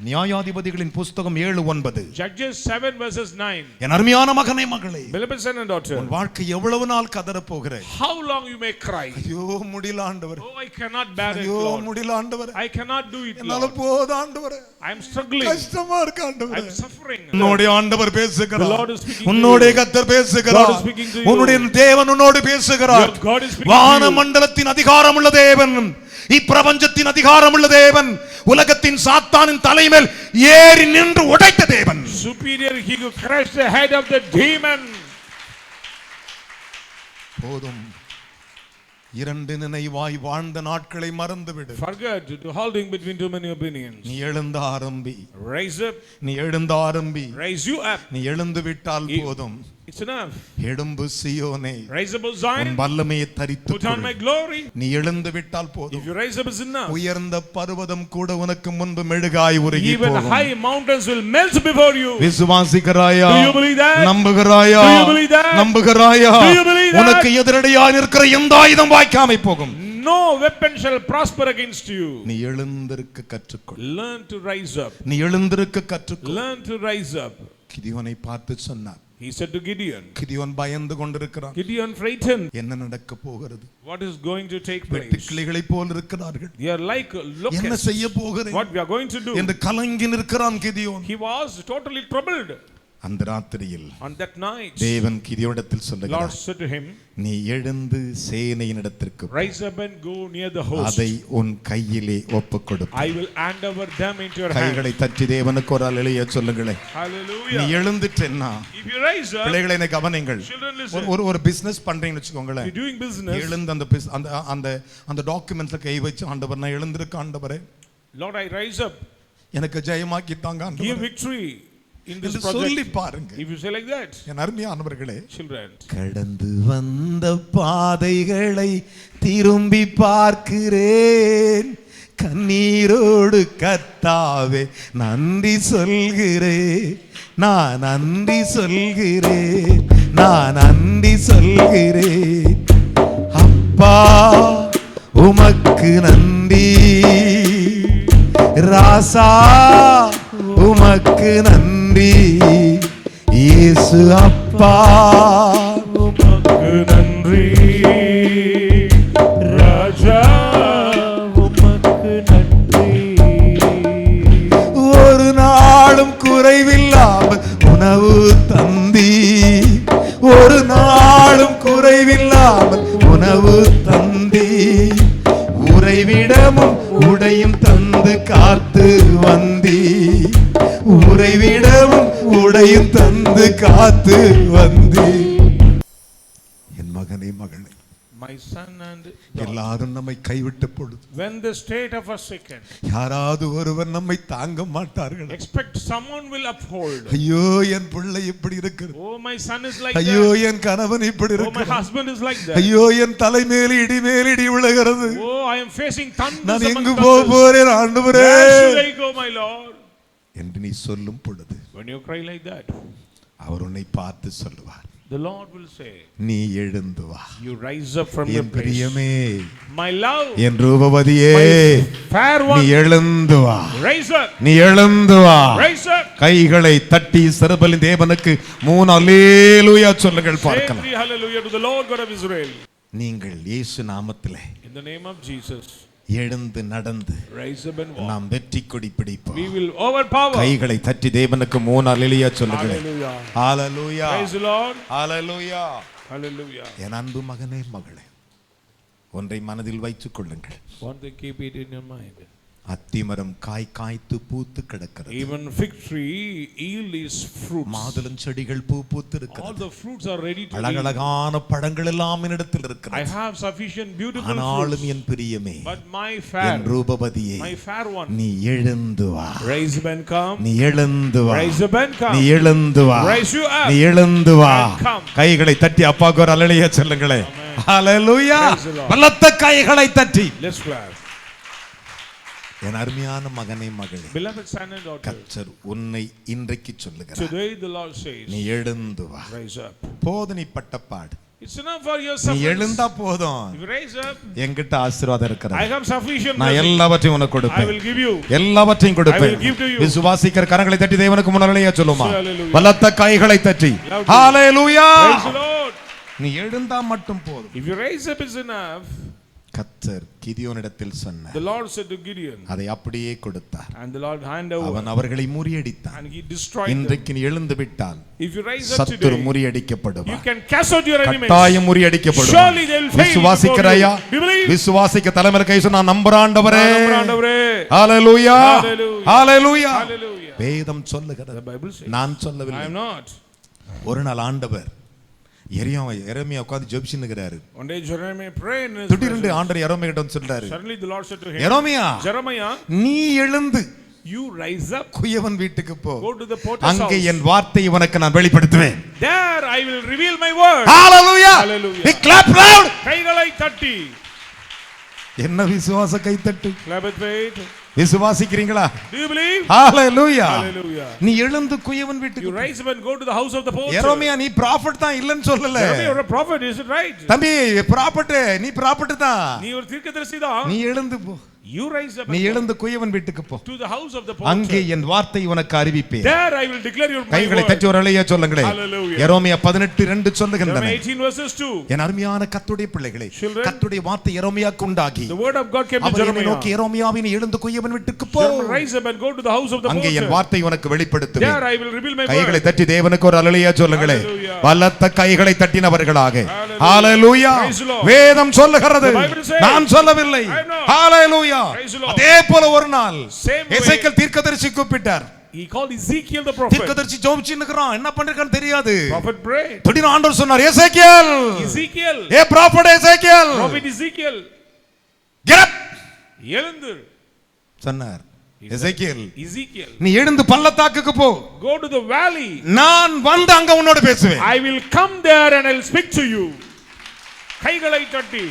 நியாயாதிபதிகளின் புத்தகம் 7:9. Judges 7 verses 9. என் அருமையான மகனே மகளே, beloved son and daughter, உன் வாழ்க்கை எவ்வளவு நாள் கதற போகிறாய்? how long you may cry. ஐயோ முடியல ஆண்டவரே. oh I cannot bear it, ஐயோ Lord. முடியல ஆண்டவரே. I cannot do it, என்னால Lord. போத ஆண்டவரே. I am struggling. கஷ்டமா இருக்கு ஆண்டவரே. I am suffering. உன்னோட ஆண்டவர் பேசுகிறார். The Lord is speaking. உன்னோட கர்த்தர் பேசுகிறார். God is speaking to you. உன்னுடைய தேவன் உன்னோடு பேசுகிறார். Your God is speaking. வான மண்டலத்தின் அதிகாரமுள்ள தேவன், இப்பிரபஞ்சத்தின் அதிகாரமுள்ள தேவன், உலகத்தின் சாத்தானின் தலைமேல் ஏறி நின்று உடைத்த தேவன். superior, he could crush the head of the demon. போதும், இரண்டு நினைவாய் வாழ்ந்த நாட்களை மறந்துவிடு. forget to holding between too many opinions. நீ எழுந்த ஆரம்பி. rise up. நீ எழுந்த ஆரம்பி. raise you up. நீ எழுந்து விட்டால் போதும். it's enough. எழும்பு சீயோனே, rise up, Zion. உன் வல்லமையை தரித்து put on my glory. நீ எழுந்து விட்டால் போதும். if you rise up is enough. உயர்ந்த பர்வதம் கூட உனக்கு முன்பு மெழுகாய் உருகி போகும். even high mountains will melt before you. விசுவாசிக்கிறாயா? do you believe that? நம்புகிறாயா? do you believe that? நம்புகிறாயா? do you believe that? உனக்கு எதிரடையாய் நிற்கிற எந்த ஆயுதம் வாய்க்காமை போகும். no weapon shall prosper against you. நீ எழுந்திருக்க கற்றுக்கொள். learn to rise up. நீ எழுந்திருக்க கற்றுக்கொள். learn to rise up. கிதியோனை பார்த்து சொன்னார். he said to Gideon. Gideon பயந்து கொண்டிருக்கிறான். Gideon frightened. என்ன நடக்க போகிறது? what is going to take place? வெட்டுக்கிளிகளை போல் இருக்கிறார்கள். they are like locusts. என்ன செய்ய போகிறேன்? what we are going to do? என்று கலங்கி நிற்கிறான் Gideon. he was totally troubled. அந்த ராத்திரியில் on that night தேவன் கிதியோனிடத்தில் Lord சொல்லுகிறார், said to him, நீ எழுந்து சேனையினிடத்திற்கு போ. rise up and go near the host. அதை உன் கையிலே ஒப்புக் கொடுப்பேன். I will hand over them into your hand. கைகளை தட்டி தேவனுக்கு ஒரு அல்லேலூயா சொல்லுங்களே. நீ hallelujah. எழுந்துட்டேன்னா, if you rise up, பிள்ளைகளை என்னை கவனிங்கள். children listen. ஒரு பிசினஸ் பண்றீங்கன்னு வெச்சுக்கோங்களேன். you doing business. எழுந்து அந்த டாக்குமெண்ட்ல கை வச்சு, ஆண்டவர் நான் எழுந்திருக்க ஆண்டவரே, Lord I rise up, எனக்கு ஜெயமாக்கி தாங்க give ஆண்டவரே victory in this என்று project. சொல்லி பாருங்க. if you say like that, என் அருமையானவர்களே, children, கடந்து வந்த பாதைகளை திரும்பி பார்க்கிறேன், கண்ணீரோடு கர்த்தாவே நன்றி சொல்கிறேன், நான் நன்றி சொல்கிறேன், நான் நன்றி சொல்கிறேன். அப்பா உமக்கு நன்றி, ராசா உமக்கு நன்றி, இயேசு அப்பா உமக்கு நன்றி, ராஜா உமக்கு நன்றி. ஒரு நாளும் குறைவில்லாமல் உணவு தந்தி, ஒரு நாளும் குறைவில்லாமல் உணவு தந்தி, உறைவிடமும் உடையும் தந்து காத்து வந்தி, உறைவிடமும் உடையும் தந்து காத்து வந்தி. என் மகனே மகளே, my son and எல்லாரும் நம்மை கைவிட்ட பொழுது, when the state of us second, யாராவது ஒருவர் நம்மை தாங்க மாட்டார்கள். expect someone will uphold. ஐயோ என் பிள்ளை இப்படி இருக்கிறது, oh my son is like ஐயோ that, என் கணவன் இப்படி oh my இருக்கிறார், husband is like that, ஐயோ என் தலை மேல் இடி விழுகிறது, oh I am facing thunders நான் among எங்கு thunders. போறேன் ஆண்டவரே where should I go, my Lord? என்று நீ சொல்லும் பொழுது when you cry like that, அவர் உன்னை பார்த்து சொல்லுவார், The Lord will say, நீ எழுந்து வா. you rise up from your N place. பிரியமே, My love, என் ரூபவதியே, fair நீ one, எழுந்து வா. rise up, நீ எழுந்து வா. rise up. கைகளை தட்டி சிறுபலின் தேவனுக்கு 3 அல்லேலூயா சொல்லுங்கள் Say பார்க்கலாம். 3 hallelujah to the Lord God of Israel. நீங்கள் இயேசு நாமத்திலே In the name of Jesus, எழுந்து நடந்து rise up and walk. நாம் வெற்றி கொடி பிடிப்போம். We will overpower. கைகளை தட்டி தேவனுக்கு 3 அல்லேலூயா சொல்லுங்கள். Hallelujah. Hallelujah. Praise the Lord. Hallelujah. Hallelujah. என் அன்பு மகனே மகளே, ஒன்றை மனதில் வைத்துக் கொள்ளுங்கள். One thing, keep it in your mind. அத்திமரம் காய் காய்த்து பூத்து கிடக்கிறது. Even fig tree yield its fruits. மாதுளம் செடிகள் பூ பூத்து All இருக்கிறது. the fruits are ready to eat. அழகழகான பழங்கள் எல்லாம் என்னிடத்தில் I இருக்கிறது. have sufficient beautiful ஆனாலும் fruits. என் பிரியமே, But my fair, N ரூபவதியே, my fair one, நீ எழுந்து வா. rise up and come. நீ எழுந்து வா. Rise up and come. நீ எழுந்து வா. Rise you up. நீ எழுந்து வா. And come. கைகளை தட்டி அப்பாவுக்கு ஒரு அல்லேலூயா சொல்லுங்களே. ஹalleluya. Praise the Lord. பலத்த கைகளை தட்டி. Let's clap. என் அருமையான மகனே மகளே, Beloved son and daughter, கர்த்தர் உன்னை இன்றைக்கு சொல்லுகிறார். today the Lord நீ says, எழுந்து வா. rise up. போது நீ பட்ட பாடு. It's enough for your நீ sufferings. எழுந்தா போதும். If you raise up, என்கிட்ட ஆசீர்வாதம் I இருக்கிறது. have sufficient நான் blessing. எல்லாவற்றையும் உனக்கு I கொடுப்பேன். will give you. எல்லாவற்றையும் கொடுப்பேன். I will give to you. விசுவாசிக்கிற கரங்களை தட்டி தேவனுக்கு முன்னாலேயே சொல்லுமா. Hallelujah. பலத்த கைகளை தட்டி. Loudly. Hallelujah. Praise the Lord. நீ எழுந்தா மட்டும் போதும். If you raise up is enough, கர்த்தர் கிதியோனிடத்தில் சொன்னார். the Lord said to Gideon, அதை அப்படியே கொடுத்தார். and the Lord hand over, அவன் அவர்களை முறியடித்தான். and he destroyed them. இன்றைக்கு நீ எழுந்து விட்டால் If you rise up சத்துரு today, முறியடிக்கப்படுவார். you can cast out your enemies. கட்டாயம் முறியடிக்கப்படுவார். Surely they will fail விசுவாசிக்கிறாயா? before you. You believe? விசுவாசிக்க தலைமையில கை சொன்னா நம்புறாண்டவரே. ஆண்டவரே. ஹalleluya. Hallelujah. ஹalleluya. Hallelujah. வேதம் சொல்லுகிறது. The Bible says, நான் I சொல்லவில்லை. am not. ஒரு நாள் ஆண்டவர் எரேமியா உட்கார்ந்து ஜெபிச்சுன்னுகிறாரு. One day Jeremiah prayed in his திடீரென்று presence. ஆண்டவர் எரேமியா கிட்ட வந்து சொல்றாரு, Suddenly the Lord said to him, Jeremiah, Jeremiah, நீ எழுந்து you rise up, குயவன் வீட்டுக்கு போ. go to the potter's அங்கே house. என் வார்த்தையை உனக்கு நான் வெளிப்படுத்துவேன். There I will reveal my word. Hallelujah. Hallelujah. We clap loud. கைகளை தட்டி. என்ன விசுவாச கைத்தட்டு. Clap with faith. விசுவாசிக்கிறீங்களா? Do you believe? Hallelujah. Hallelujah. நீ எழுந்து குயவன் You வீட்டுக்கு போ. rise up and go to the house of the potter. எரேமியா, நீ ப்ராஃபட் தான் இல்லன்னு சொல்லல. Jeremiah, you're a prophet, is it right? தம்பி, ப்ராஃபட், நீ ப்ராஃபட் தான். நீ ஒரு தீர்க்கதரிசி தான். நீ எழுந்து போ. You rise up நீ and go எழுந்து குயவன் வீட்டுக்கு போ. to the house of the அங்கே potter. என் வார்த்தை உனக்கு அறிவிப்பேன். There I will declare your my கைகளை word. தட்டி ஒரு அல்லேலூயா சொல்லுங்களே. Hallelujah. எரேமியா 18:2 சொல்லுகின்றன. Jeremiah 18 verses 2. என் அருமையான கர்த்தருடைய பிள்ளைகளே, Children, கர்த்தருடைய வார்த்தை எரேமியாக்கு உண்டாகி The word of God came to அவர் என்னை Jeremiah. நோக்கி, எரேமியாவே, நீ எழுந்து குயவன் வீட்டுக்கு போ. Jeremiah, rise up and go to the house of the அங்கே என் potter. வார்த்தை உனக்கு வெளிப்படுத்துவேன். There I will reveal my கைகளை word. தட்டி தேவனுக்கு ஒரு அல்லேலூயா சொல்லுங்களே. Hallelujah. பலத்த கைகளை தட்டினவர்களாக. Hallelujah. Hallelujah. Praise the Lord. வேதம் சொல்லுகிறது, The Bible says, நான் சொல்லவில்லை. I know. Hallelujah. Praise the Lord. அதே போல ஒரு நாள் Same way. எசேக்கியேல் தீர்க்கதரிசி கூப்பிட்டார். He called Ezekiel the prophet. தீர்க்கதரிசி ஜெபிச்சிட்டு இருக்கான், என்ன பண்றான்னு தெரியாது. Prophet prayed. திடீர்னு ஆண்டவர் சொன்னார், எசேக்கியேல், Ezekiel, a prophet Ezekiel, prophet Ezekiel, get up எழுந்து சொன்னார். எசேக்கியேல், Ezekiel, நீ எழுந்து பள்ளத்தாக்குக்கு போ. go to the valley. நான் வந்து அங்க உன்னோட பேசுவேன். I will come there and I will speak to you. கைகளை தட்டி.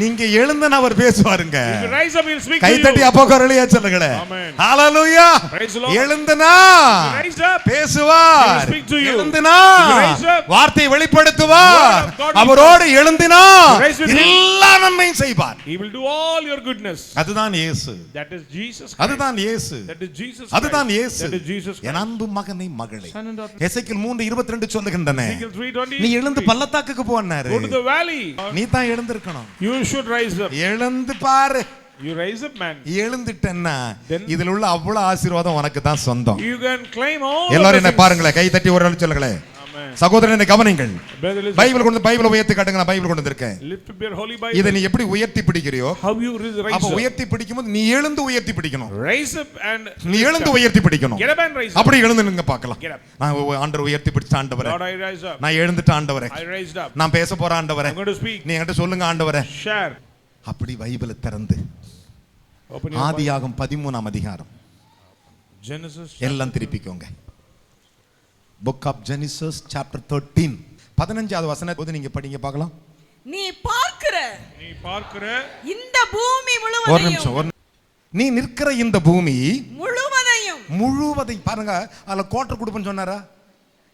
நீங்க எழுந்து அவர் பேசுவாருங்க. If you rise up, he will speak guy to தட்டி you. அப்போ கரலையா சொல்லுங்களே. Amen. Hallelujah. Praise the Lord. எழுந்துனா If you rise up, பேசுவார். he will speak to you. எழுந்துனா If you rise up, வார்த்தையை வெளிப்படுத்துவார். word of God will அவரோடு எழுந்தினா You rise with him. எல்லா நன்மையும் செய்வார். he will do all your goodness. அதுதான் இயேசு. That is Jesus Christ. அதுதான் இயேசு. That is Jesus அதுதான் Christ. இயேசு. That is Jesus N Christ. அன்பு மகனே மகளே. Son and daughter. எசேக்கியேல் 3:22 சொல்லுகின்றன. Ezekiel 3:20. நீ எழுந்து பள்ளத்தாக்குக்கு போன்னாரு. Go to the valley. நீ தான் எழுந்திருக்கணும். You should rise up. எழுந்து பாரு. You rise up, man. எழுந்துட்டேன்னா Then- இதுல உள்ள அவ்வளவு ஆசீர்வாதம் உனக்கு தான் சொந்தம். You can claim all. எல்லாரும் என்ன the things. பாருங்களேன், கை தட்டி ஒரு ஆள் சொல்லுங்களேன். Amen. சகோதரனை கவனிங்கள். Brother, listen. பைபிள் கொண்டு பைபிளை உயர்த்தி காட்டுங்க. நான் பைபிள் கொண்டு வந்திருக்கேன். Lift up your holy இதை Bible. நீ எப்படி உயர்த்தி பிடிக்கிறியோ How you rise அப்ப up. உயர்த்தி பிடிக்கும்போது நீ எழுந்து உயர்த்தி பிடிக்கணும். Rise up and நீ எழுந்து உயர்த்தி பிடிக்கணும். get up and rise up. அப்படி எழுந்து நிங்க பார்க்கலாம். Get up. நான் ஆண்டவர் உயர்த்தி பிடிச்ச ஆண்டவரே, Lord, I rise up. நான் எழுந்துட்ட ஆண்டவரே, I raised up. நான் பேச போற ஆண்டவரே, I'm going to speak. நீ என்கிட்ட சொல்லுங்க ஆண்டவரே. Share. அப்படி பைபிளை திறந்து Open your Bible. ஆதியாகமம் 13ஆம் அதிகாரம் Genesis. எல்லாம் திருப்பிக்கோங்க. புக் ஆஃப் ஜெனிசிஸ் சாப்டர் 13 15வது வசனத்தை நீங்க படிங்க பார்க்கலாம். நீ பார்க்கிற நீ பார்க்கிற இந்த பூமி ஒரு முழுவதையும் நிமிஷம். நீ நிற்கிற இந்த பூமி முழுவதையும் முழுவதையும் பாருங்க. அதுல கோட்டர் கொடுப்பேன்னு சொன்னாரா?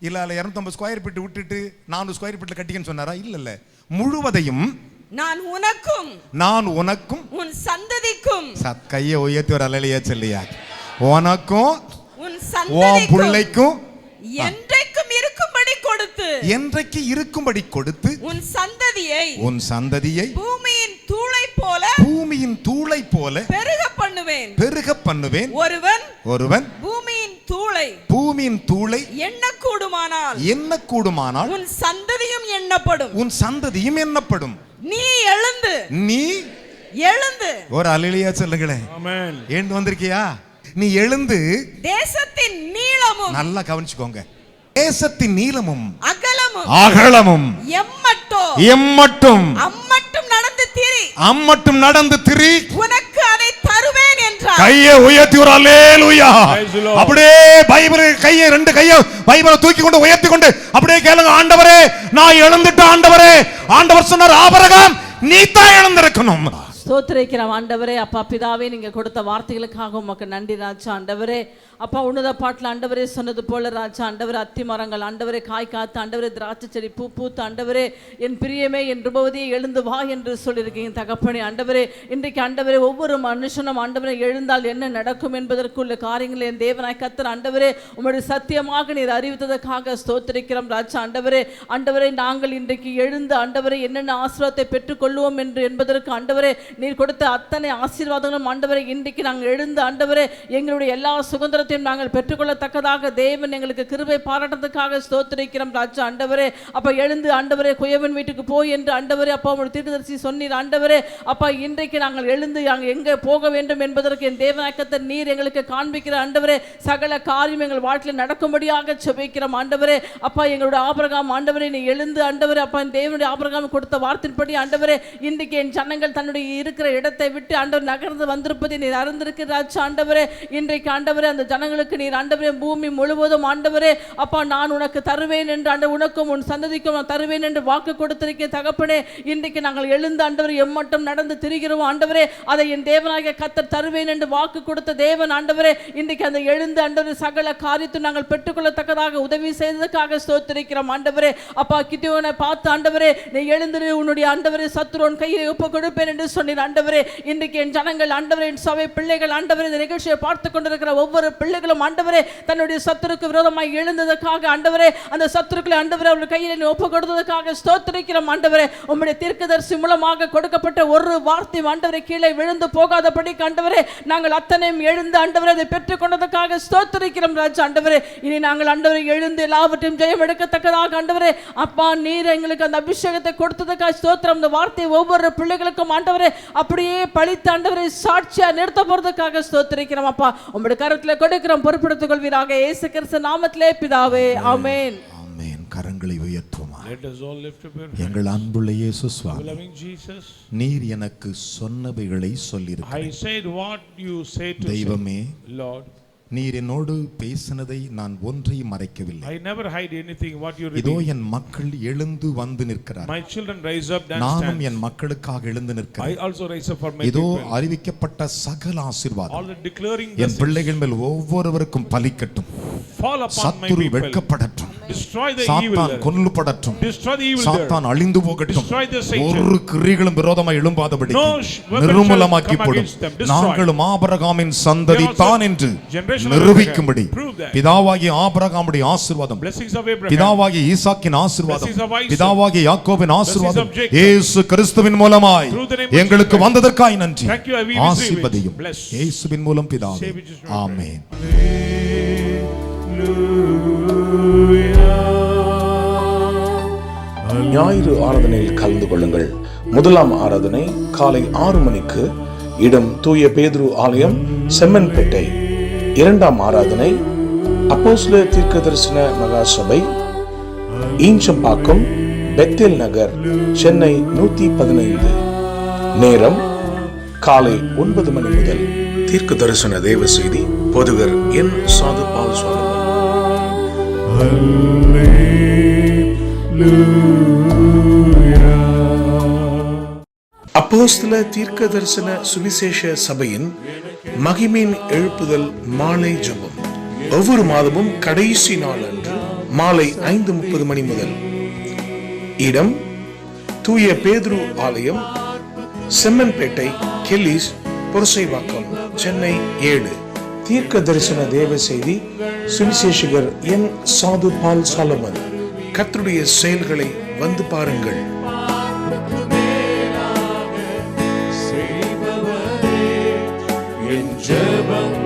இல்ல 250 ஸ்கொயர் ஃபீட் விட்டுட்டு 400 ஸ்கொயர் ஃபீட்ல கட்டிக்கன்னு சொன்னாரா? இல்ல, முழுவதையும் நான் உனக்கும் உன் சந்ததிக்கும் கையை உயர்த்தி ஒரு அல்லேலூயா சொல்லியா, உனக்கும் உன் உன் பிள்ளைக்கும் என்றைக்கும் இருக்கும்படி கொடுத்து, என்றைக்கு இருக்கும்படி கொடுத்து, உன் சந்ததியை பூமியின் தூளை போல பெருக பண்ணுவேன். ஒருவன் பூமியின் தூளை எண்ணக்கூடுமானால் உன் சந்ததியும் எண்ணப்படும். நீ எழுந்து ஒரு அல்லேலூயா சொல்லுங்களேன். ஆமென். எழுந்து வந்திருக்கியா? நீ எழுந்து தேசத்தின் நீளமும், நல்லா கவனிச்சுக்கோங்க, தேசத்தின் நீளமும் அகலமும் எம்மட்டும் அம்மட்டும் நடந்து திரி, உனக்கு அதை தருவேன் என்றார். கையை உயர்த்தி ஒரு அல்லேலூயா. அப்படியே பைபிள் கையை 2 கையை பைபிளை தூக்கி கொண்டு உயர்த்தி கொண்டு அப்படியே கேளுங்க, ஆண்டவரே நான் எழுந்துட்டேன் ஆண்டவரே. ஆண்டவர் சொன்னார், ஆபிரகாம் நீ தான் எழுந்திருக்கணும். ஸ்தோத்திரிக்கிறோம் ஆண்டவரே. அப்பா பிதாவே, நீங்க கொடுத்த வார்த்தைகளுக்காக உமக்கு நன்றி ராஜா. ஆண்டவரே அப்பா உன்னத பாட்டில் ஆண்டவரே சொன்னது போல ராஜா, ஆண்டவரே அத்தி மரங்கள் ஆண்டவரே காய் காத்து, ஆண்டவரே திராட்சை செடி பூ பூத்து, ஆண்டவரே என் பிரியமே என் ரூபவதியை எழுந்து வா என்று சொல்லியிருக்கீங்க தகப்பனே. ஆண்டவரே இன்றைக்கு ஆண்டவரே ஒவ்வொரு மனுஷனும் ஆண்டவரே எழுந்தால் என்ன நடக்கும் என்பதற்குள்ள காரியங்களை என் தேவனாய் கர்த்தர் ஆண்டவரே உம்முடைய சத்தியமாக நீர் அறிவித்ததற்காக ஸ்தோத்திரிக்கிறோம் ராஜா. ஆண்டவரே நாங்கள் இன்றைக்கு எழுந்து ஆண்டவரே என்னென்ன ஆசீர்வாதத்தை பெற்றுக்கொள்வோம் என்பதற்கு ஆண்டவரே நீர் கொடுத்த அத்தனை ஆசீர்வாதங்களும் ஆண்டவரே இன்றைக்கு நாங்கள் எழுந்து ஆண்டவரே எங்களுடைய எல்லா சுதந்திரத்தையும் நாங்கள் பெற்றுக்கொள்ளத்தக்கதாக தேவன் எங்களுக்கு கிருபை பாராட்டுறதுக்காக ஸ்தோத்திரிக்கிறோம் ராஜா. ஆண்டவரே அப்ப எழுந்து ஆண்டவரே குயவன் வீட்டுக்கு போய் என்று ஆண்டவரே அப்பா உங்களுடைய தீர்க்கதரிசி சொன்னீர் ஆண்டவரே. அப்பா இன்றைக்கு நாங்கள் எழுந்து எங்கே போக வேண்டும் என்பதற்கு என் தேவனாக்கத்தை நீர் எங்களுக்கு காண்பிக்கிற ஆண்டவரே சகல காரியம் எங்கள் வாழ்க்கையில் நடக்கும்படியாக செபிக்கிறோம் ஆண்டவரே. அப்பா எங்களுடைய ஆபிரகாம் ஆண்டவரே நீ எழுந்து ஆண்டவரே அப்பா தேவனுடைய ஆபிரகாம் கொடுத்த வார்த்தையின்படி ஆண்டவரே இன்றைக்கு என் ஜனங்கள் தன்னுடைய இருக்கிற இடத்தை விட்டு ஆண்டவர் நகர்ந்து வந்திருப்பதை நீர் அறிந்திருக்கிறாச்சு ஆண்டவரே. இன்றைக்கு ஆண்டவரே அந்த ஜனங்களுக்கு நீர் ஆண்டவரே பூமி முழுவதும் ஆண்டவரே அப்பா நான் உனக்கு தருவேன் என்று ஆண்டவர் உனக்கும் உன் சந்ததிக்கும் நான் தருவேன் என்று வாக்கு கொடுத்திருக்கிற தகப்பனே. இன்றைக்கு நாங்கள் எழுந்து ஆண்டவர் எம்மட்டும் நடந்து திரிகிறோம் ஆண்டவரே. அதை என் தேவனாகிய கர்த்தர் தருவேன் என்று வாக்கு கொடுத்த தேவன் ஆண்டவரே இன்றைக்கு அந்த எழுந்து ஆண்டவர் சகல காரியத்தை நாங்கள் பெற்றுக்கொள்ளத்தக்கதாக உதவி செய்ததற்காக ஸ்தோத்திரிக்கிறோம் ஆண்டவரே. அப்பா கிதியோனை பார்த்து ஆண்டவரே நீ எழுந்து உன்னுடைய ஆண்டவரே சத்துருவின் கையை ஒப்புக் கொடுப்பேன் என்று சொன்னீர் ஆண்டவரே. இன்றைக்கு என் ஜனங்கள் ஆண்டவரே என் சபை பிள்ளைகள் ஆண்டவரே இந்த நிகழ்ச்சியை பார்த்து கொண்டிருக்கிற ஒவ்வொரு பிள்ளைகளும் ஆண்டவரே தன்னுடைய சத்துருக்கு விரோதமாய் எழுந்ததற்காக ஆண்டவரே அந்த சத்துருக்களை ஆண்டவரே அவருடைய கையில் ஒப்புக் கொடுத்ததற்காக ஸ்தோத்திரிக்கிறோம் ஆண்டவரே. உம்முடைய தீர்க்கதரிசி மூலமாக கொடுக்கப்பட்ட ஒரு வார்த்தை ஆண்டவரே கீழே விழுந்து போகாதபடி ஆண்டவரே நாங்கள் அத்தனையும் எழுந்து ஆண்டவரே அதை பெற்றுக் கொண்டதற்காக ஸ்தோத்திரிக்கிறோம் ராஜா. ஆண்டவரே இனி நாங்கள் ஆண்டவரை எழுந்து எல்லாவற்றையும் ஜெயம் எடுக்கத்தக்கதாக ஆண்டவரே அப்பா நீர் எங்களுக்கு அந்த அபிஷேகத்தை கொடுத்ததற்காக ஸ்தோத்திரம். அந்த வார்த்தை ஒவ்வொரு பிள்ளைகளுக்கும் ஆண்டவரே அப்படியே பழித்து ஆண்டவரை சாட்சியா நிறுத்த போறதுக்காக ஸ்தோத்திரிக்கிறோம் அப்பா. உம்முடைய கரத்துல கொடுக்கிறோம், பொறுப்படுத்திக் கொள்வீராக இயேசு கிறிஸ்து நாமத்திலே பிதாவே ஆமென். ஆமென். கரங்களை உயர்த்துவோமா. Let us all lift up our hands. எங்கள் அன்புள்ள இயேசு சுவாமி, Loving Jesus, நீர் எனக்கு சொன்னவைகளை சொல்லியிருக்கிறீர். I said what you said to தெய்வமே, Lord, நீர் என்னோடு பேசினதை நான் ஒன்றையும் மறைக்கவில்லை. I never hide anything what you இதோ revealed. என் மக்கள் எழுந்து வந்து நிற்கிறார். My children rise up and நானும் stand. என் மக்களுக்காக எழுந்து I நிற்கிறேன். also rise up for my இதோ people. அறிவிக்கப்பட்ட சகல All ஆசீர்வாதம் the declaring என் blessings பிள்ளைகள் மேல் ஒவ்வொருவருக்கும் பலிக்கட்டும். fall upon my சத்துரு people. வெட்கப்படட்டும். Destroy the சாத்தான் evil. கொல்லப்படட்டும். Destroy the evil. சாத்தான் அழிந்து போகட்டும். Destroy the Satan. ஒரு கிரியைகளும் விரோதமாய் எழும்பாதபடி No weapon நிர்மூலமாக்கி shall come போடும். against them. Destroy. நாங்களும் ஆபிரகாமின் சந்ததி They also தான் என்று generation of நிரூபிக்கும்படி Abraham. Prove that. பிதாவாகிய ஆபிரகாமுடைய ஆசீர்வாதம், Blessings of Abraham. பிதாவாகிய ஈசாக்கின் ஆசீர்வாதம், Blessings of Isaac. பிதாவாகிய யாக்கோபின் ஆசீர்வாதம் Blessings of Jacob. இயேசு கிறிஸ்துவின் மூலமாய் Through the name of எங்களுக்கு Jesus. வந்ததற்காய் நன்றி. Thank you, I will receive it. ஆசீர்வதியும் Bless. இயேசுவின் மூலம் பிதாவே Save it, just remember. ஆமென். ஞாயிறு ஆராதனையில் கலந்து கொள்ளுங்கள். முதலாம் ஆராதனை காலை 6 மணிக்கு, இடம் தூய பேதுரு ஆலயம், செம்மன்பேட்டை. இரண்டாம் ஆராதனை அப்போஸ்தலர் தீர்க்கதரிசன மகா சபை, ஈஞ்சம்பாக்கம், பெத்தேல் நகர், சென்னை 115. நேரம் காலை 9 மணி முதல். தீர்க்க தரிசன தேவ செய்தி போதகர் என் சாது பால் சுவாமி. அப்போஸ்தல தீர்க்க தரிசன சுவிசேஷ சபையின் மகிமையின் எழுப்புதல் மாலை ஜெபம் ஒவ்வொரு மாதமும் கடைசி நாள் அன்று மாலை 5:30 மணி முதல். இடம் தூய பேதுரு ஆலயம், செம்மன்பேட்டை, கெல்லிஸ், புரசைவாக்கம், சென்னை 7. தீர்க்க தரிசன தேவ செய்தி சுவிசேஷகர் என். சாது பால் சாலமன். கர்த்தருடைய செயல்களை வந்து பாருங்கள். என் ஜெபம்